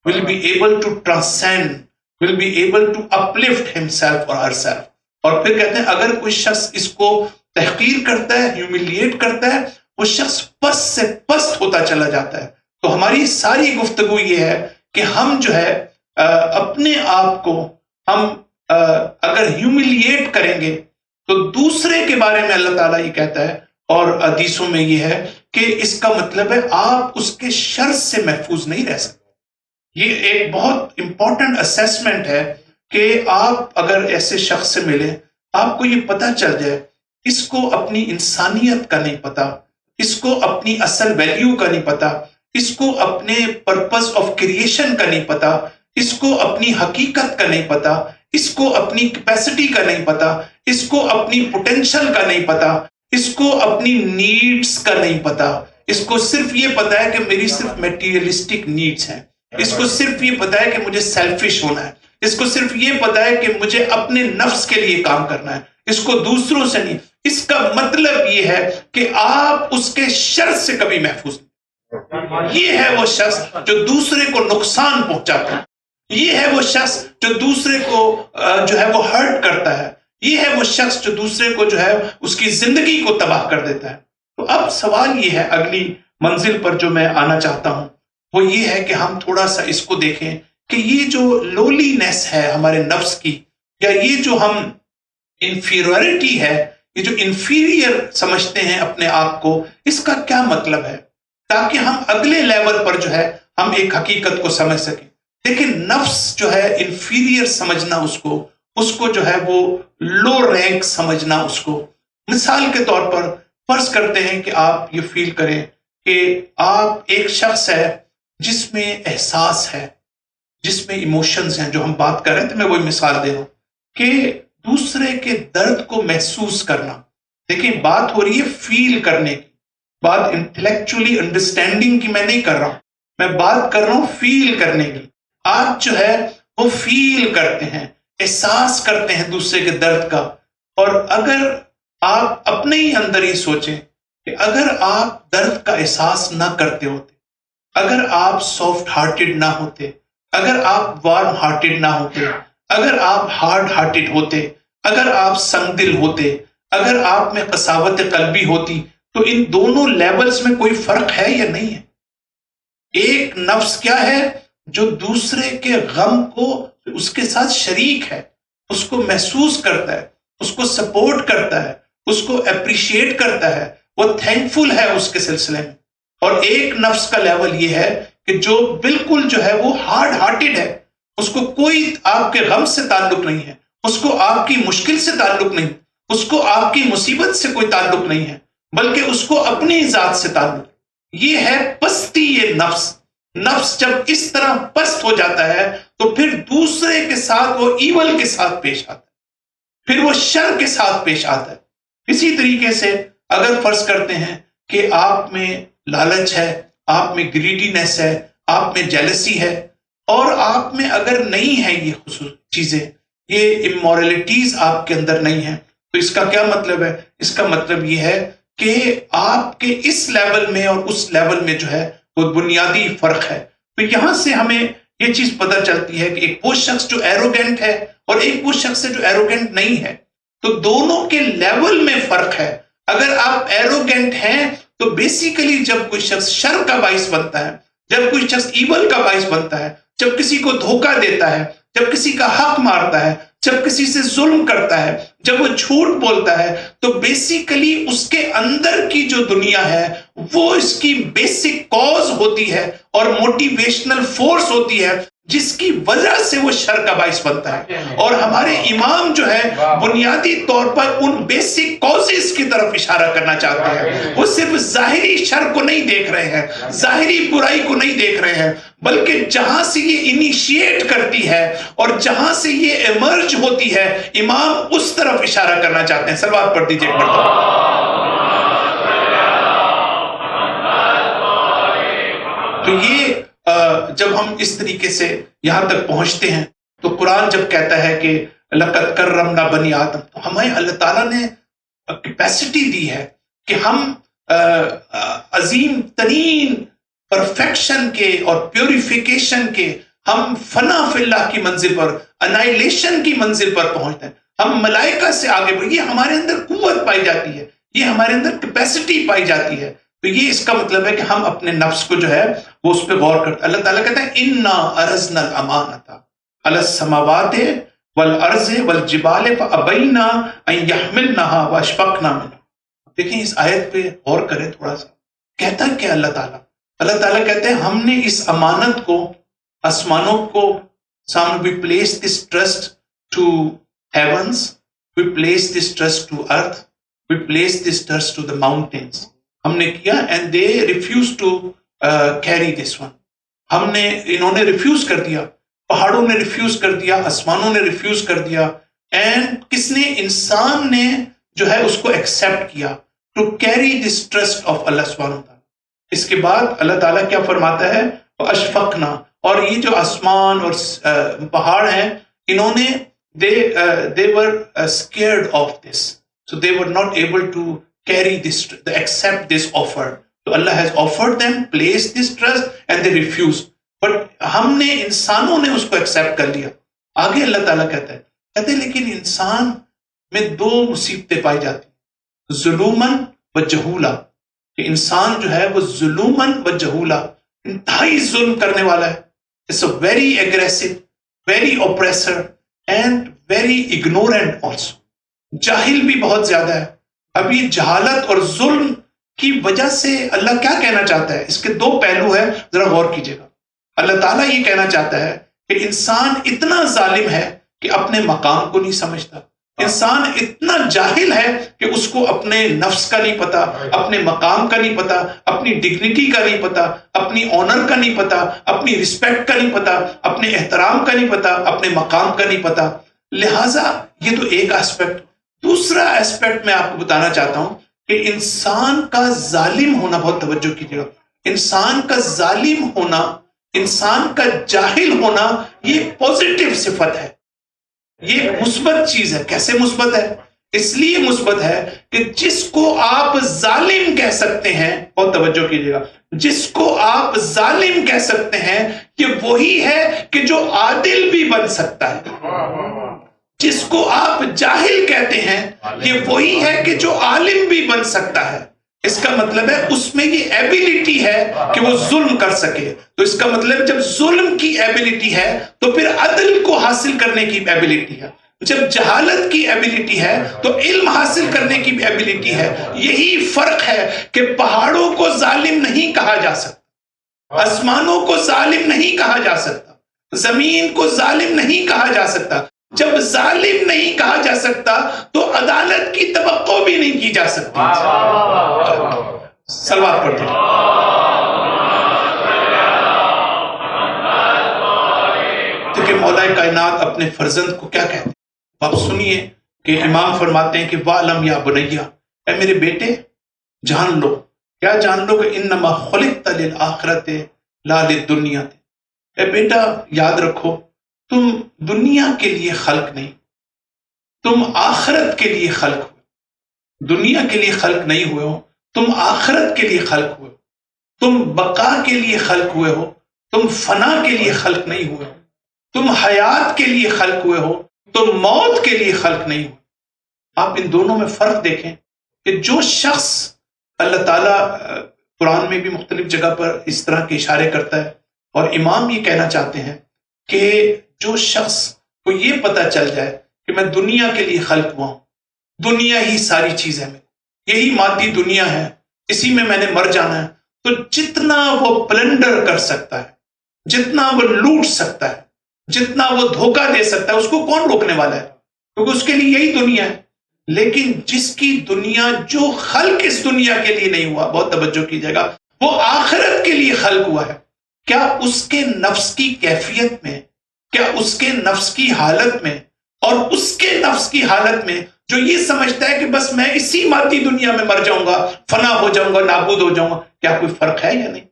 Speaker 1: will be able to transcend, will be able to uplift himself or herself. اور پھر کہتے ہیں اگر کوئی شخص اس کو تحقیر کرتا ہے، ہیوملیٹ کرتا ہے، وہ شخص پست سے پست ہوتا چلا جاتا ہے. تو ہماری ساری گفتگو یہ ہے کہ ہم جو ہے اپنے آپ کو ہم اگر ہیوملیٹ کریں گے تو دوسرے کے بارے میں اللہ تعالیٰ یہ کہتا ہے اور حدیثوں میں یہ ہے کہ اس کا مطلب ہے آپ اس کے شر سے محفوظ نہیں رہ سکتے. یہ ایک بہت امپورٹنٹ اسیسمنٹ ہے کہ آپ اگر ایسے شخص سے ملیں، آپ کو یہ پتہ چل جائے اس کو اپنی انسانیت کا نہیں پتا، اس کو اپنی اصل ویلیو کا نہیں پتا، اس کو اپنے پرپس آف کریشن کا نہیں پتا، اس کو اپنی حقیقت کا نہیں پتا، اس کو اپنی کیپیسٹی کا نہیں پتا، اس کو اپنی پوٹینشل کا نہیں پتا، اس کو اپنی نیڈز کا نہیں پتا. اس کو صرف یہ پتا ہے کہ میری صرف میٹیریلسٹک نیڈز ہیں، اس کو صرف یہ پتا ہے کہ مجھے سیلفش ہونا ہے، اس کو صرف یہ پتا ہے کہ مجھے اپنے نفس کے لیے کام کرنا ہے، اس کو دوسروں سے نہیں. اس کا مطلب یہ ہے کہ آپ اس کے شر سے کبھی محفوظ نہیں. یہ ہے وہ شخص جو دوسرے کو نقصان پہنچاتا ہے، یہ ہے وہ شخص جو دوسرے کو جو ہے وہ ہرٹ کرتا ہے، یہ ہے وہ شخص جو دوسرے کو جو ہے اس کی زندگی کو تباہ کر دیتا ہے. تو اب سوال یہ ہے، اگلی منزل پر جو میں آنا چاہتا ہوں وہ یہ ہے کہ ہم تھوڑا سا اس کو دیکھیں کہ یہ جو لولینس ہے ہمارے نفس کی، یا یہ جو ہم انفیریورٹی ہے، یہ جو انفیریئر سمجھتے ہیں اپنے آپ کو، اس کا کیا مطلب ہے، تاکہ ہم اگلے لیول پر جو ہے ہم ایک حقیقت کو سمجھ سکیں. لیکن نفس جو ہے انفیریئر سمجھنا، اس کو جو ہے وہ لو رینک سمجھنا. اس کو مثال کے طور پر فرض کرتے ہیں کہ آپ یہ فیل کریں کہ آپ ایک شخص ہے جس میں احساس ہے، جس میں ایموشنز ہیں، جو ہم بات کر رہے تھے، میں وہی مثال دے رہا ہوں کہ دوسرے کے درد کو محسوس کرنا. دیکھیں بات ہو رہی ہے فیل کرنے کی، بات انٹلیکچولی انڈرسٹینڈنگ کی میں نہیں کر رہا ہوں، میں بات کر رہا ہوں فیل کرنے کی. آپ جو ہے وہ فیل کرتے ہیں، احساس کرتے ہیں دوسرے کے درد کا. اور اگر آپ اپنے ہی اندر یہ سوچیں کہ اگر آپ درد کا احساس نہ کرتے ہوتے، اگر آپ سافٹ ہارٹڈ نہ ہوتے، اگر آپ وارم ہارٹڈ نہ ہوتے، اگر آپ ہارڈ ہارٹڈ ہوتے، اگر آپ سنگ دل ہوتے، اگر آپ میں قساوت قلبی ہوتی، تو ان دونوں لیولز میں کوئی فرق ہے یا نہیں ہے؟ ایک نفس کیا ہے جو دوسرے کے غم کو اس کے ساتھ شریک ہے، اس کو محسوس کرتا ہے، اس کو سپورٹ کرتا ہے، اس کو اپریشیٹ کرتا ہے، وہ تھینکفل ہے اس کے سلسلے میں. اور ایک نفس کا لیول یہ ہے کہ جو بالکل جو ہے وہ ہارڈ ہارٹڈ ہے، اس کو کوئی آپ کے غم سے تعلق نہیں ہے، اس کو آپ کی مشکل سے تعلق نہیں، اس کو آپ کی مصیبت سے کوئی تعلق نہیں ہے، بلکہ اس کو اپنی ذات سے تعلق. یہ ہے پستی. یہ نفس جب اس طرح پست ہو جاتا ہے تو پھر دوسرے کے ساتھ وہ ایول کے ساتھ پیش آتا ہے، پھر وہ شر کے ساتھ پیش آتا ہے. اسی طریقے سے اگر فرض کرتے ہیں کہ آپ میں لالچ ہے، آپ میں گریڈینس ہے، آپ میں جیلسی ہے، اور آپ میں اگر نہیں ہے یہ خصوص چیزیں، یہ امورلٹیز آپ کے اندر نہیں ہیں، تو اس کا کیا مطلب ہے؟ اس کا مطلب یہ ہے کہ آپ کے اس لیول میں اور اس لیول میں جو ہے وہ بنیادی فرق ہے. تو یہاں سے ہمیں یہ چیز پتہ چلتی ہے کہ ایک وہ شخص جو ایروگینٹ ہے اور ایک وہ شخص ہے جو ایروگینٹ نہیں ہے. تو دونوں کے لیول میں فرق ہے. اگر آپ ایروگینٹ ہیں تو بیسیکلی جب کوئی شخص شر کا باعث بنتا ہے، جب کوئی شخص ایول کا باعث بنتا ہے، جب کسی کو دھوکہ دیتا ہے، جب کسی کا حق مارتا ہے، جب کسی سے ظلم کرتا ہے، جب وہ جھوٹ بولتا ہے، تو بیسیکلی اس کے اندر کی جو دنیا ہے وہ اس کی بیسک کاز ہوتی ہے اور موٹیویشنل فورس ہوتی ہے جس کی وجہ سے وہ شر کا باعث بنتا ہے۔ اور ہمارے امام جو ہے بنیادی طور پر ان بیسک کازز کی طرف اشارہ کرنا چاہتے ہیں۔ وہ صرف ظاہری شر کو نہیں دیکھ رہے ہیں، ظاہری برائی کو نہیں دیکھ رہے ہیں، بلکہ جہاں سے یہ انیشیٹ کرتی ہے اور جہاں سے یہ ایمرج ہوتی ہے، امام اس طرف اشارہ کرنا چاہتے ہیں۔ صلوات پڑھ دیجئے ایک مرتبہ۔ تو یہ جب ہم اس طریقے سے یہاں تک پہنچتے ہیں تو قرآن جب کہتا ہے کہ لَقَدْ كَرَّمْنَا بَنِي آدم، تو ہمیں اللہ تعالیٰ نے کیپیسٹی دی ہے کہ ہم عظیم ترین پرفیکشن کے اور پیوریفیکیشن کے، ہم فنا فی اللہ کی منزل پر، انائلیشن کی منزل پر پہنچتے ہیں، ہم ملائکہ سے آگے بڑھیں۔ یہ ہمارے اندر قوت پائی جاتی ہے، یہ ہمارے اندر کیپیسٹی پائی جاتی ہے۔ تو یہ اس کا مطلب ہے کہ ہم اپنے نفس کو جو ہے وہ اس پہ غور کرتے ہیں۔ اللہ تعالیٰ کہتا ہے اِنَّا عَرَضْنَا الْأَمَانَةَ عَلَى السَّمَاوَاتِ وَالْأَرْضِ وَالْجِبَالِ فَأَبَيْنَا أَن يَحْمِلْنَهَا وَأَشْفَقْنَا مِنْهَا۔ دیکھیں اس آیت پہ غور کریں تھوڑا سا، کہتا ہے کہ اللہ تعالیٰ کہتے ہیں ہم نے اس امانت کو آسمانوں کو سامنے، we place this trust to heavens, we place this trust to earth, we place this trust to the mountains. ہم نے کیا and they refuse to carry this one. انہوں نے ریفیوز کر دیا، پہاڑوں نے ریفیوز کر دیا، آسمانوں نے ریفیوز کر دیا، اینڈ کس نے؟ انسان نے جو ہے اس کو ایکسیپٹ کیا to carry this trust of اللہ سبحانہ وتعالی۔ اس کے بعد اللہ تعالیٰ کیا فرماتا ہے؟ اشفقنا، اور یہ جو آسمان اور پہاڑ ہیں انہوں نے they were scared of this, so they were not able to carry this, accept this offer. So Allah has offered them, placed this trust, and they refused. But ہم نے، انسانوں نے اس کو ایکسیپٹ کر لیا۔ آگے اللہ تعالیٰ کہتے ہیں لیکن انسان میں دو مصیبتیں پائی جاتی، ظلوماً و جہولا، کہ انسان جو ہے وہ ظلوماً و جہولا، انتہائی ظلم کرنے والا ہے۔ It's a very aggressive, very oppressor and very ignorant also. جاہل بھی بہت زیادہ ہے۔ اب یہ جہالت اور ظلم کی وجہ سے اللہ کیا کہنا چاہتا ہے؟ اس کے دو پہلو ہیں، ذرا غور کیجئے گا۔ اللہ تعالیٰ یہ کہنا چاہتا ہے کہ انسان اتنا ظالم ہے کہ اپنے مقام کو نہیں سمجھتا، انسان اتنا جاہل ہے کہ اس کو اپنے نفس کا نہیں پتا، اپنے مقام کا نہیں پتا، اپنی ڈگنیٹی کا نہیں پتا، اپنی آنر کا نہیں پتا، اپنی رسپیکٹ کا نہیں پتا، اپنے احترام کا نہیں پتا، اپنے مقام کا نہیں پتا۔ لہٰذا یہ تو ایک ایسپیکٹ۔ دوسرا ایسپیکٹ میں آپ کو بتانا چاہتا ہوں کہ انسان کا ظالم ہونا، بہت توجہ کیجیے گا، انسان کا ظالم ہونا، انسان کا جاہل ہونا، یہ پوزیٹیو صفت ہے، یہ ایک مثبت چیز ہے۔ کیسے مثبت ہے؟ اس لیے مثبت ہے کہ جس کو آپ ظالم کہہ سکتے ہیں، بہت توجہ کیجیے گا، جس کو آپ ظالم کہہ سکتے ہیں یہ وہی ہے کہ جو عادل بھی بن سکتا ہے۔ جس کو آپ جاہل کہتے ہیں یہ وہی ہے کہ جو عالم بھی بن سکتا ہے۔ اس کا مطلب ہے اس میں یہ ایبیلٹی ہے کہ وہ ظلم کر سکے۔ تو اس کا مطلب جب ظلم کی ایبیلٹی ہے تو پھر عدل کو حاصل کرنے کی ایبیلٹی ہے، جب جہالت کی ایبیلٹی ہے تو علم حاصل کرنے کی بھی ایبیلٹی ہے۔ یہی فرق ہے کہ پہاڑوں کو ظالم نہیں کہا جا سکتا، آسمانوں کو ظالم نہیں کہا جا سکتا، زمین کو ظالم نہیں کہا جا سکتا۔ جب ظالم نہیں کہا جا سکتا تو عدالت کی توقع بھی نہیں کی جا سکتی۔ صلوات پڑھتے ہیں۔ کہ مولا کائنات اپنے فرزند کو کیا کہتے ہیں؟ آپ سنیے کہ امام فرماتے ہیں کہ وَعْلَمْ يَا بُنَيَّ، اے میرے بیٹے جان لو، کیا جان لو؟ کہ اِنَّمَا خُلِقْتَ لِلْآخِرَةِ لَا لِلدُّنْيَا۔ اے بیٹا یاد رکھو، تم دنیا کے لیے خلق نہیں، تم آخرت کے لیے خلق ہوئے۔ دنیا کے لیے خلق نہیں ہوئے ہو، تم آخرت کے لیے خلق ہوئے ہو۔ تم بقا کے لیے خلق ہوئے ہو، تم فنا کے لیے خلق نہیں ہوئے ہو۔ تم حیات کے لیے خلق ہوئے ہو، تم موت کے لیے خلق نہیں ہوئے۔ آپ ان دونوں میں فرق دیکھیں کہ جو شخص اللہ تعالیٰ قرآن میں بھی مختلف جگہ پر اس طرح کے اشارے کرتا ہے، اور امام یہ کہنا چاہتے ہیں کہ جو شخص کو یہ پتہ چل جائے کہ میں دنیا کے لیے خلق ہوا ہوں، دنیا ہی ساری چیز ہے، یہی مادی دنیا ہے، اسی میں نے مر جانا ہے، تو جتنا وہ پلنڈر کر سکتا ہے، جتنا وہ لوٹ سکتا ہے، جتنا وہ دھوکہ دے سکتا ہے، اس کو کون روکنے والا ہے؟ کیونکہ اس کے لیے یہی دنیا ہے۔ لیکن جس کی دنیا، جو خلق اس دنیا کے لیے نہیں ہوا، بہت توجہ کیجیے گا، وہ آخرت کے لیے خلق ہوا ہے، کیا اس کے نفس کی کیفیت میں، کیا اس کے نفس کی حالت میں، اور اس کے نفس کی حالت میں جو یہ سمجھتا ہے کہ بس میں اسی مادی دنیا میں مر جاؤں گا، فنا ہو جاؤں گا، نابود ہو جاؤں گا، کیا کوئی فرق ہے یا نہیں؟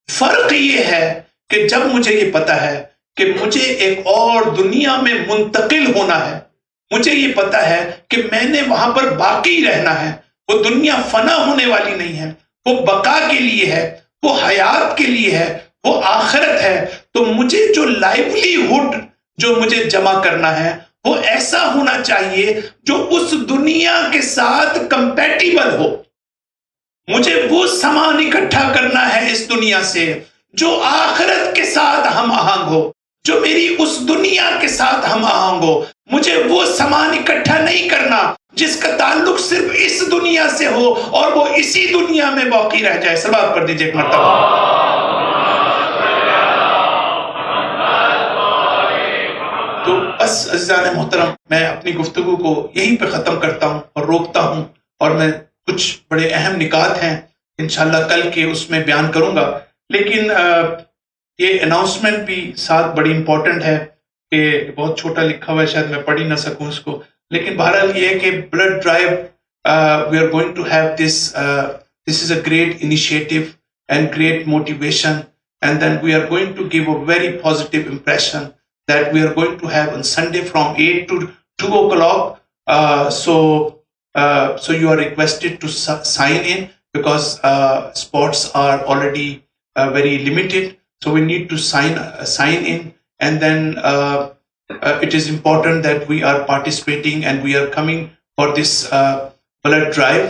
Speaker 1: فرق یہ ہے کہ جب مجھے یہ پتا ہے کہ مجھے ایک اور دنیا میں منتقل ہونا ہے، مجھے یہ پتا ہے کہ میں نے وہاں پر باقی رہنا ہے، وہ دنیا فنا ہونے والی نہیں ہے، وہ بقا کے لیے ہے، وہ حیات کے لیے ہے، وہ آخرت ہے، تو مجھے جو لائیولی ہوڈ جو مجھے جمع کرنا ہے وہ ایسا ہونا چاہیے جو اس دنیا کے ساتھ کمپیٹیبل ہو۔ مجھے وہ سامان اکٹھا کرنا ہے اس دنیا سے جو آخرت کے ساتھ ہم آہنگ ہو، جو میری اس دنیا کے ساتھ ہم آہنگ ہو۔ مجھے وہ سامان اکٹھا نہیں کرنا جس کا تعلق صرف اس دنیا سے ہو اور وہ اسی دنیا میں باقی رہ جائے۔ صلوات پڑھ دیجئے ایک مرتبہ۔ تو بس عزیزان محترم، میں اپنی گفتگو کو یہیں پہ ختم کرتا ہوں اور روکتا ہوں، اور میں کچھ بڑے اہم نکات ہیں انشاءاللہ کل کے اس میں بیان کروں گا، لیکن یہ اناؤنسمنٹ بھی ساتھ بڑی امپورٹنٹ ہے کہ بہت چھوٹا لکھا ہوا ہے، شاید میں پڑھ ہی نہ سکوں اس کو، لیکن بہرحال یہ ہے کہ blood drive we are going to have this is a great initiative and great motivation, and then we are going to give a very positive impression that we are going to have on Sunday from 8 to 2 o'clock. So you are requested to sign in, because spots are already very limited. So we need to sign in, and then it is important that we are participating and we are coming for this blood drive.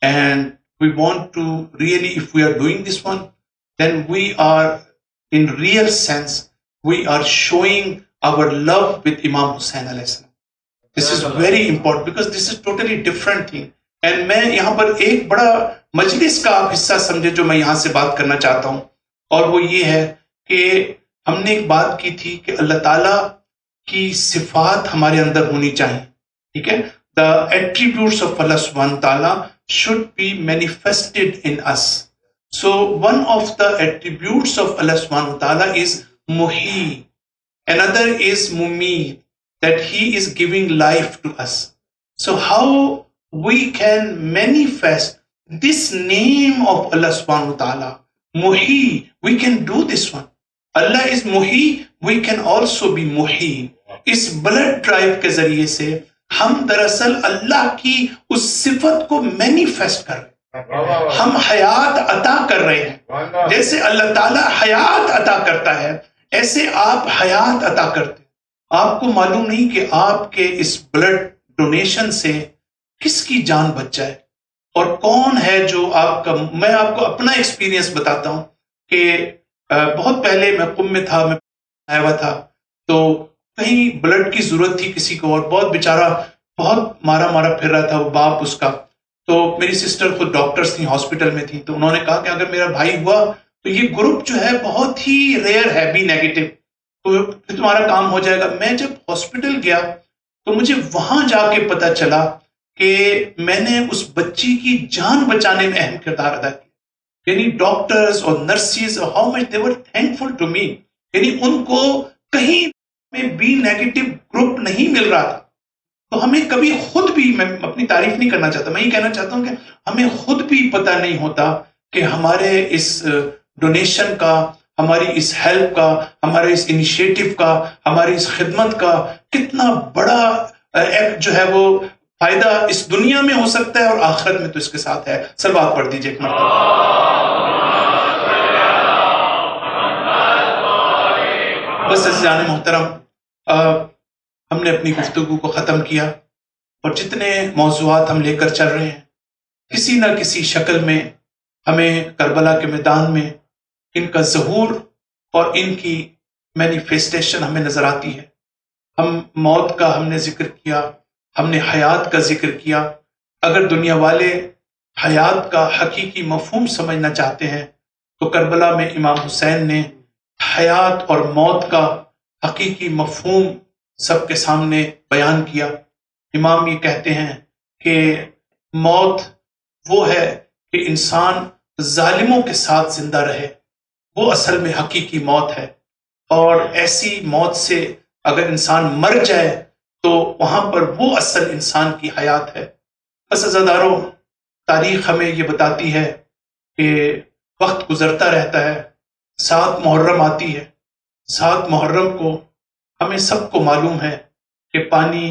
Speaker 1: And we want to really, if we are doing this one, then we are in real sense, we are showing our love with Imam Hussain alayhi salam. This is very important because this is totally different thing. And میں یہاں پر ایک بڑا مجلس کا آپ حصہ سمجھے جو میں یہاں سے بات کرنا چاہتا ہوں، اور وہ یہ ہے کہ ہم نے ایک بات کی تھی کہ اللہ تعالیٰ کی صفات ہمارے اندر ہونی چاہیے، ٹھیک ہے؟ The attributes of Allah subhanahu wa ta'ala should be manifested in us. So one of the attributes of Allah subhanahu wa ta'ala is Muhi. Another is Mumit, that He is giving life to us. So how we can manifest this name of Allah subhanahu wa ta'ala, Muhi, we can do this one. Allah is Muhi, we can also be Muhi. اس بلڈ ڈرائیو کے ذریعے سے ہم دراصل اللہ کی اس صفت کو مینیفیسٹ کر رہے ہیں، ہم حیات عطا کر رہے ہیں۔ جیسے اللہ تعالیٰ حیات عطا کرتا ہے، ایسے آپ حیات عطا کرتے۔ آپ کو معلوم نہیں کہ آپ کے اس بلڈ ڈونیشن سے کس کی جان بچ جائے، اور کون ہے جو آپ کا۔ میں آپ کو اپنا ایکسپیرینس بتاتا ہوں کہ بہت پہلے میں قم میں تھا، میں آیا ہوا تھا، تو کہیں بلڈ کی ضرورت تھی کسی کو، اور بہت بیچارہ بہت مارا پھر رہا تھا وہ باپ اس کا۔ تو میری سسٹر خود ڈاکٹرز تھیں، ہاسپٹل میں تھیں، تو انہوں نے کہا کہ اگر میرا بھائی ہوا تو یہ گروپ جو ہے بہت ہی ریئر ہے، بی نیگیٹو، تو پھر تمہارا کام ہو جائے گا۔ میں جب ہاسپٹل گیا تو مجھے وہاں جا کے پتا چلا کہ میں نے اس بچی کی جان بچانے میں اہم کردار ادا کیا، یعنی ڈاکٹرز اور nurses how much they were thankful to me, یعنی ان کو کہیں میں بی نیگیٹو گروپ نہیں مل رہا تھا۔ تو ہمیں کبھی خود بھی، میں اپنی تعریف نہیں کرنا چاہتا، میں یہ کہنا چاہتا ہوں کہ ہمیں خود بھی پتہ نہیں ہوتا کہ ہمارے اس ڈونیشن کا، ہماری اس ہیلپ کا، ہمارے اس انیشیٹو کا، ہماری اس خدمت کا کتنا بڑا ایک جو ہے وہ فائدہ اس دنیا میں ہو سکتا ہے، اور آخرت میں تو اس کے ساتھ ہے۔ صلوات پڑھ دیجئے ایک مرتبہ۔ بس عزیزان محترم، ہم نے اپنی گفتگو کو ختم کیا، اور جتنے موضوعات ہم لے کر چل رہے ہیں کسی نہ کسی شکل میں ہمیں کربلا کے میدان میں ان کا ظہور اور ان کی مینیفیسٹیشن ہمیں نظر آتی ہے۔ ہم موت کا ہم نے ذکر کیا، ہم نے حیات کا ذکر کیا۔ اگر دنیا والے حیات کا حقیقی مفہوم سمجھنا چاہتے ہیں تو کربلا میں امام حسین نے حیات اور موت کا حقیقی مفہوم سب کے سامنے بیان کیا۔ امام یہ کہتے ہیں کہ موت وہ ہے کہ انسان ظالموں کے ساتھ زندہ رہے، وہ اصل میں حقیقی موت ہے۔ اور ایسی موت سے اگر انسان مر جائے تو وہاں پر وہ اصل انسان کی حیات ہے۔ بس عزاداروں، تاریخ ہمیں یہ بتاتی ہے کہ وقت گزرتا رہتا ہے، 7 محرم آتی ہے۔ 7 محرم کو ہمیں سب کو معلوم ہے کہ پانی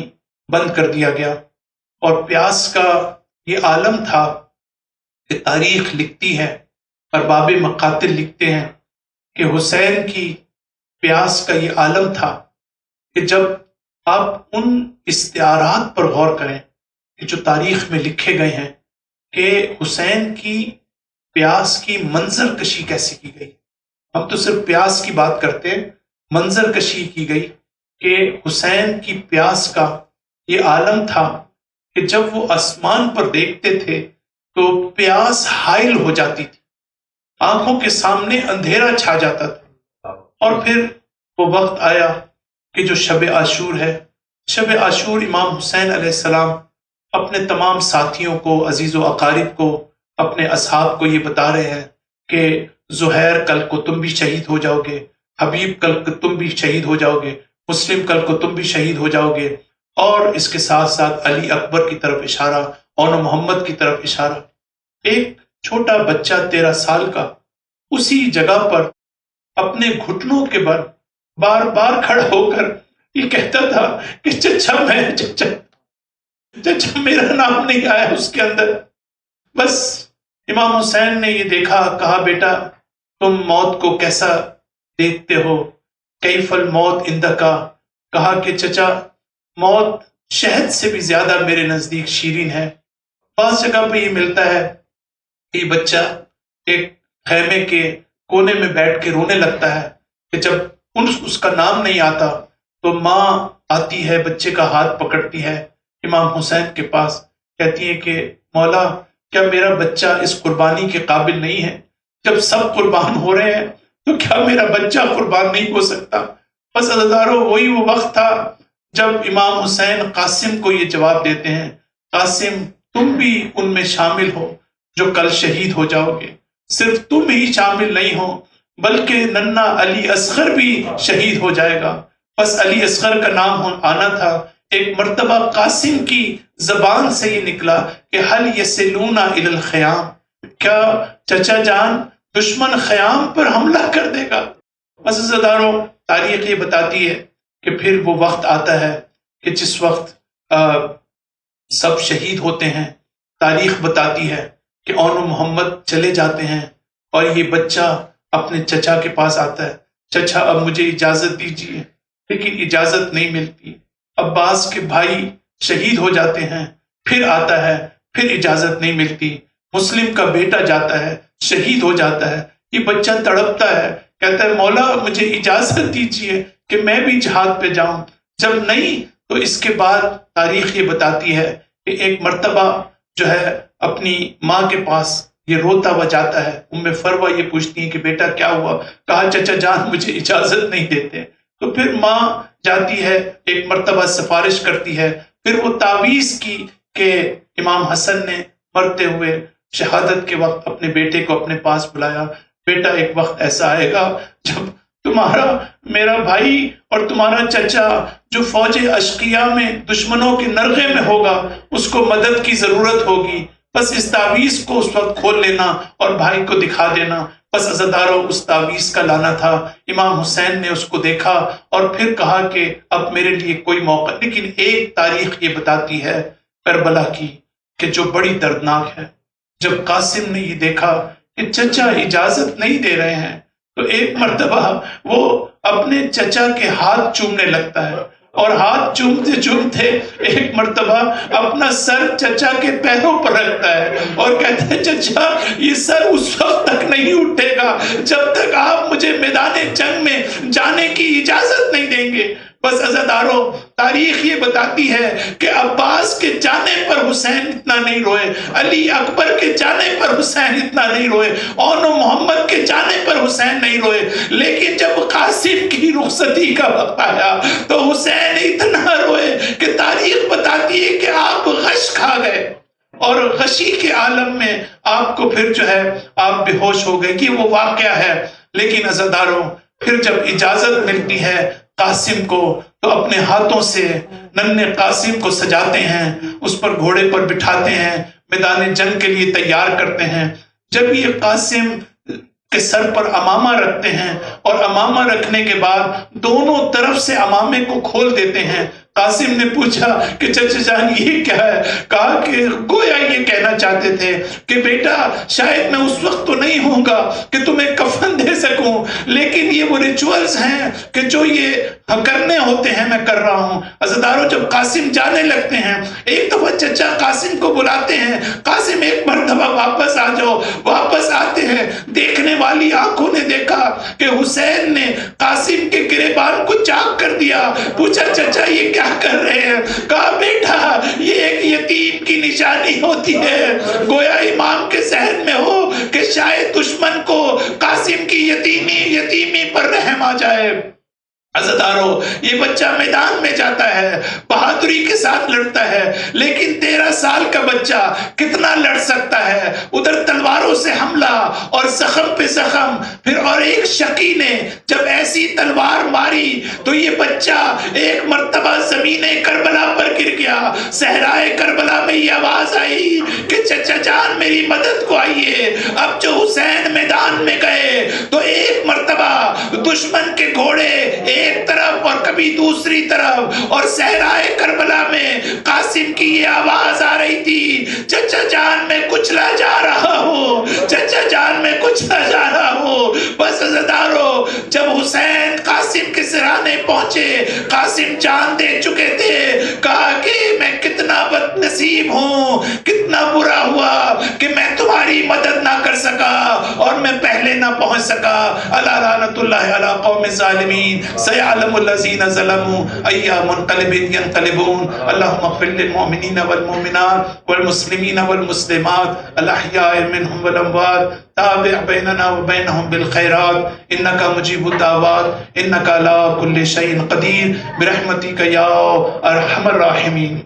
Speaker 1: بند کر دیا گیا، اور پیاس کا یہ عالم تھا کہ تاریخ لکھتی ہے، ارباب مقاتل لکھتے ہیں کہ حسین کی پیاس کا یہ عالم تھا کہ جب آپ ان استعارات پر غور کریں کہ جو تاریخ میں لکھے گئے ہیں کہ حسین کی پیاس کی منظر کشی کیسے کی گئی۔ ہم تو صرف پیاس کی بات کرتے ہیں، منظر کشی کی گئی کہ حسین کی پیاس کا یہ عالم تھا کہ جب وہ آسمان پر دیکھتے تھے تو پیاس حائل ہو جاتی تھی، آنکھوں کے سامنے اندھیرا چھا جاتا تھا۔ اور پھر وہ وقت آیا کہ جو شب عاشور ہے، شب عاشور امام حسین علیہ السلام اپنے تمام ساتھیوں کو، عزیز و اقارب کو، اپنے اصحاب کو یہ بتا رہے ہیں کہ زہیر کل کو تم بھی شہید ہو جاؤ گے، حبیب کل کو تم بھی شہید ہو جاؤ گے، مسلم کل کو تم بھی شہید ہو جاؤ گے۔ اور اس کے ساتھ ساتھ علی اکبر کی طرف اشارہ، اون محمد کی طرف اشارہ۔ ایک چھوٹا بچہ 13 سال کا اسی جگہ پر اپنے گھٹنوں کے بل بار بار کھڑا ہو کر یہ کہتا تھا کہ چچا میں چچا میرا نام نہیں آیا اس کے اندر۔ بس امام حسین نے یہ دیکھا، کہا بیٹا تم موت کو کیسا دیکھتے ہو، کیف الموت عندکا، کہا کہ چچا موت شہد سے بھی زیادہ میرے نزدیک شیرین ہے۔ بعض جگہ پہ یہ ملتا ہے کہ یہ بچہ ایک خیمے کے کونے میں بیٹھ کے رونے لگتا ہے کہ جب اس کا نام نہیں آتا تو ماں آتی ہے، بچے کا ہاتھ پکڑتی ہے امام حسین کے پاس، کہتی ہے کہ مولا کیا میرا بچہ اس قربانی کے قابل نہیں ہے؟ جب سب قربان ہو رہے ہیں تو کیا میرا بچہ قربان نہیں ہو سکتا؟ بس عزادارو، وہی وہ وقت تھا جب امام حسین قاسم کو یہ جواب دیتے ہیں، قاسم تم بھی ان میں شامل ہو جو کل شہید ہو جاؤ گے۔ صرف تم ہی شامل نہیں ہو بلکہ ننا علی اصغر بھی شہید ہو جائے گا۔ بس علی اصغر کا نام آنا تھا۔ ایک مرتبہ قاسم کی زبان سے یہ نکلا کہ حل یسلون الی الخیام، کیا چچا جان دشمن خیام پر حملہ کر دے گا؟ بس عزیزانو، تاریخ یہ بتاتی ہے کہ پھر وہ وقت آتا ہے کہ جس وقت سب شہید ہوتے ہیں۔ تاریخ بتاتی ہے کہ اون محمد چلے جاتے ہیں اور یہ بچہ اپنے چچا کے پاس آتا ہے، چچا اب مجھے اجازت دیجیے، لیکن اجازت نہیں ملتی۔ عباس کے بھائی شہید ہو جاتے ہیں، پھر آتا ہے، پھر اجازت نہیں ملتی۔ مسلم کا بیٹا جاتا ہے، شہید ہو جاتا ہے، یہ بچہ تڑپتا ہے، کہتا ہے مولا مجھے اجازت دیجیے کہ میں بھی جہاد پہ جاؤں۔ جب نہیں تو اس کے بعد تاریخ یہ بتاتی ہے کہ ایک مرتبہ جو ہے اپنی ماں کے پاس یہ روتا ہوا جاتا ہے۔ ام فروہ یہ پوچھتی ہیں کہ بیٹا کیا ہوا؟ کہا چچا جان مجھے اجازت نہیں دیتے۔ تو پھر ماں جاتی ہے، ایک مرتبہ سفارش کرتی ہے، پھر وہ تعویذ کی کہ امام حسن نے مرتے ہوئے شہادت کے وقت اپنے بیٹے کو اپنے پاس بلایا، بیٹا ایک وقت ایسا آئے گا جب تمہارا میرا بھائی اور تمہارا چچا جو فوج اشقیاء میں دشمنوں کے نرغے میں ہوگا اس کو مدد کی ضرورت ہوگی۔ بس اس تعویذ کو اس وقت کھول لینا اور بھائی کو دکھا دینا۔ بس عزادارو، اس تعویذ کا لانا تھا۔ امام حسین نے اس کو دیکھا اور پھر کہا کہ اب میرے لیے کوئی موقع۔ لیکن ایک تاریخ یہ بتاتی ہے کربلا کی کہ جو بڑی دردناک ہے، جب قاسم نے یہ دیکھا کہ چچا اجازت نہیں دے رہے ہیں تو ایک مرتبہ وہ اپنے چچا کے ہاتھ چومنے لگتا ہے اور ہاتھ چومتے چومتے ایک مرتبہ اپنا سر چچا کے پیروں پر رکھتا ہے اور کہتا ہے چچا یہ سر اس وقت تک نہیں اٹھے گا جب تک آپ مجھے میدان جنگ میں جانے کی اجازت نہیں دیں گے۔ بس عزادارو، تاریخ یہ بتاتی ہے کہ عباس کے جانے پر حسین اتنا نہیں روئے، علی اکبر کے جانے پر حسین اتنا نہیں روئے، اون و محمد کے جانے پر حسین نہیں روئے، لیکن جب قاسم کی رخصتی کا وقت آیا تو حسین اتنا روئے کہ تاریخ بتاتی ہے کہ آپ غش کھا گئے اور غشی کے عالم میں آپ کو پھر جو ہے آپ بے ہوش ہو گئے۔ کہ وہ واقعہ ہے، لیکن عزادارو پھر جب اجازت ملتی ہے قاسم کو تو اپنے ہاتھوں سے ننھے قاسم کو سجاتے ہیں، اس پر گھوڑے پر بٹھاتے ہیں، میدان جنگ کے لیے تیار کرتے ہیں۔ جب یہ قاسم کے سر پر امامہ رکھتے ہیں اور امامہ رکھنے کے بعد دونوں طرف سے امامے کو کھول دیتے ہیں، قاسم نے پوچھا کہ چچا جان یہ کیا ہے؟ کہا کہ گویا یہ کہنا چاہتے تھے کہ بیٹا شاید میں اس وقت تو نہیں ہوں گا کہ تمہیں کفن دے سکوں، لیکن یہ وہ ریچولز ہیں کہ جو یہ کرنے ہوتے ہیں میں کر رہا ہوں۔ عزادارو جب قاسم جانے لگتے ہیں ایک دفعہ چچا قاسم کو بلاتے ہیں، قاسم ایک مرتبہ واپس آ جاؤ، واپس آتے ہیں۔ دیکھنے والی آنکھوں نے دیکھا کہ حسین نے قاسم کے گریبان کو چاک کر دیا۔ پوچھا چچا یہ کیا کر رہے ہیں؟ کہا بیٹا یہ ایک یتیم کی نشانی ہوتی ہے، گویا امام کے ذہن میں ہو کہ شاید دشمن کو قاسم کی یتیمی پر رحم آ جائے۔ عزادارو یہ بچہ میدان میں جاتا ہے، بہادری کے ساتھ لڑتا ہے، لیکن 13 سال کا بچہ کتنا لڑ سکتا ہے؟ ادھر تلواروں سے حملہ اور زخم پہ زخم، پھر اور ایک شقی نے جب ایسی تلوار ماری تو یہ بچہ ایک مرتبہ زمین کربلا پر گر گیا۔ صحرائے کربلا میں یہ آواز آئی کہ چچا جان میری مدد کو آئیے۔ اب جو حسین میدان میں گئے تو ایک مرتبہ دشمن کے گھوڑے ایک طرف اور کبھی دوسری طرف، اور صحرائے کربلا میں قاسم کی یہ آواز آ رہی تھی چچا جان میں کچلا جا رہا ہوں، چچا جان میں کچلا جا رہا ہوں۔ بس عزادارو جب حسین قاسم کے سرانے پہنچے، قاسم جان دے چکے تھے، کہا کہ میں کتنا بد نصیب ہوں، کتنا برا ہوا کہ میں تمہاری مدد نہ کر سکا اور میں پہلے نہ پہنچ سکا۔ الا لعنت اللہ علی قوم الظالمین، سيعلم الذين ظلموا أي منقلب ينقلبون۔ اللهم اغفر للمؤمنين والمؤمنات والمسلمين والمسلمات الأحياء منهم والأموات، تابع بيننا وبينهم بالخيرات إنك مجيب الدعوات إنك على كل شيء قدير برحمتك يا أرحم الراحمين۔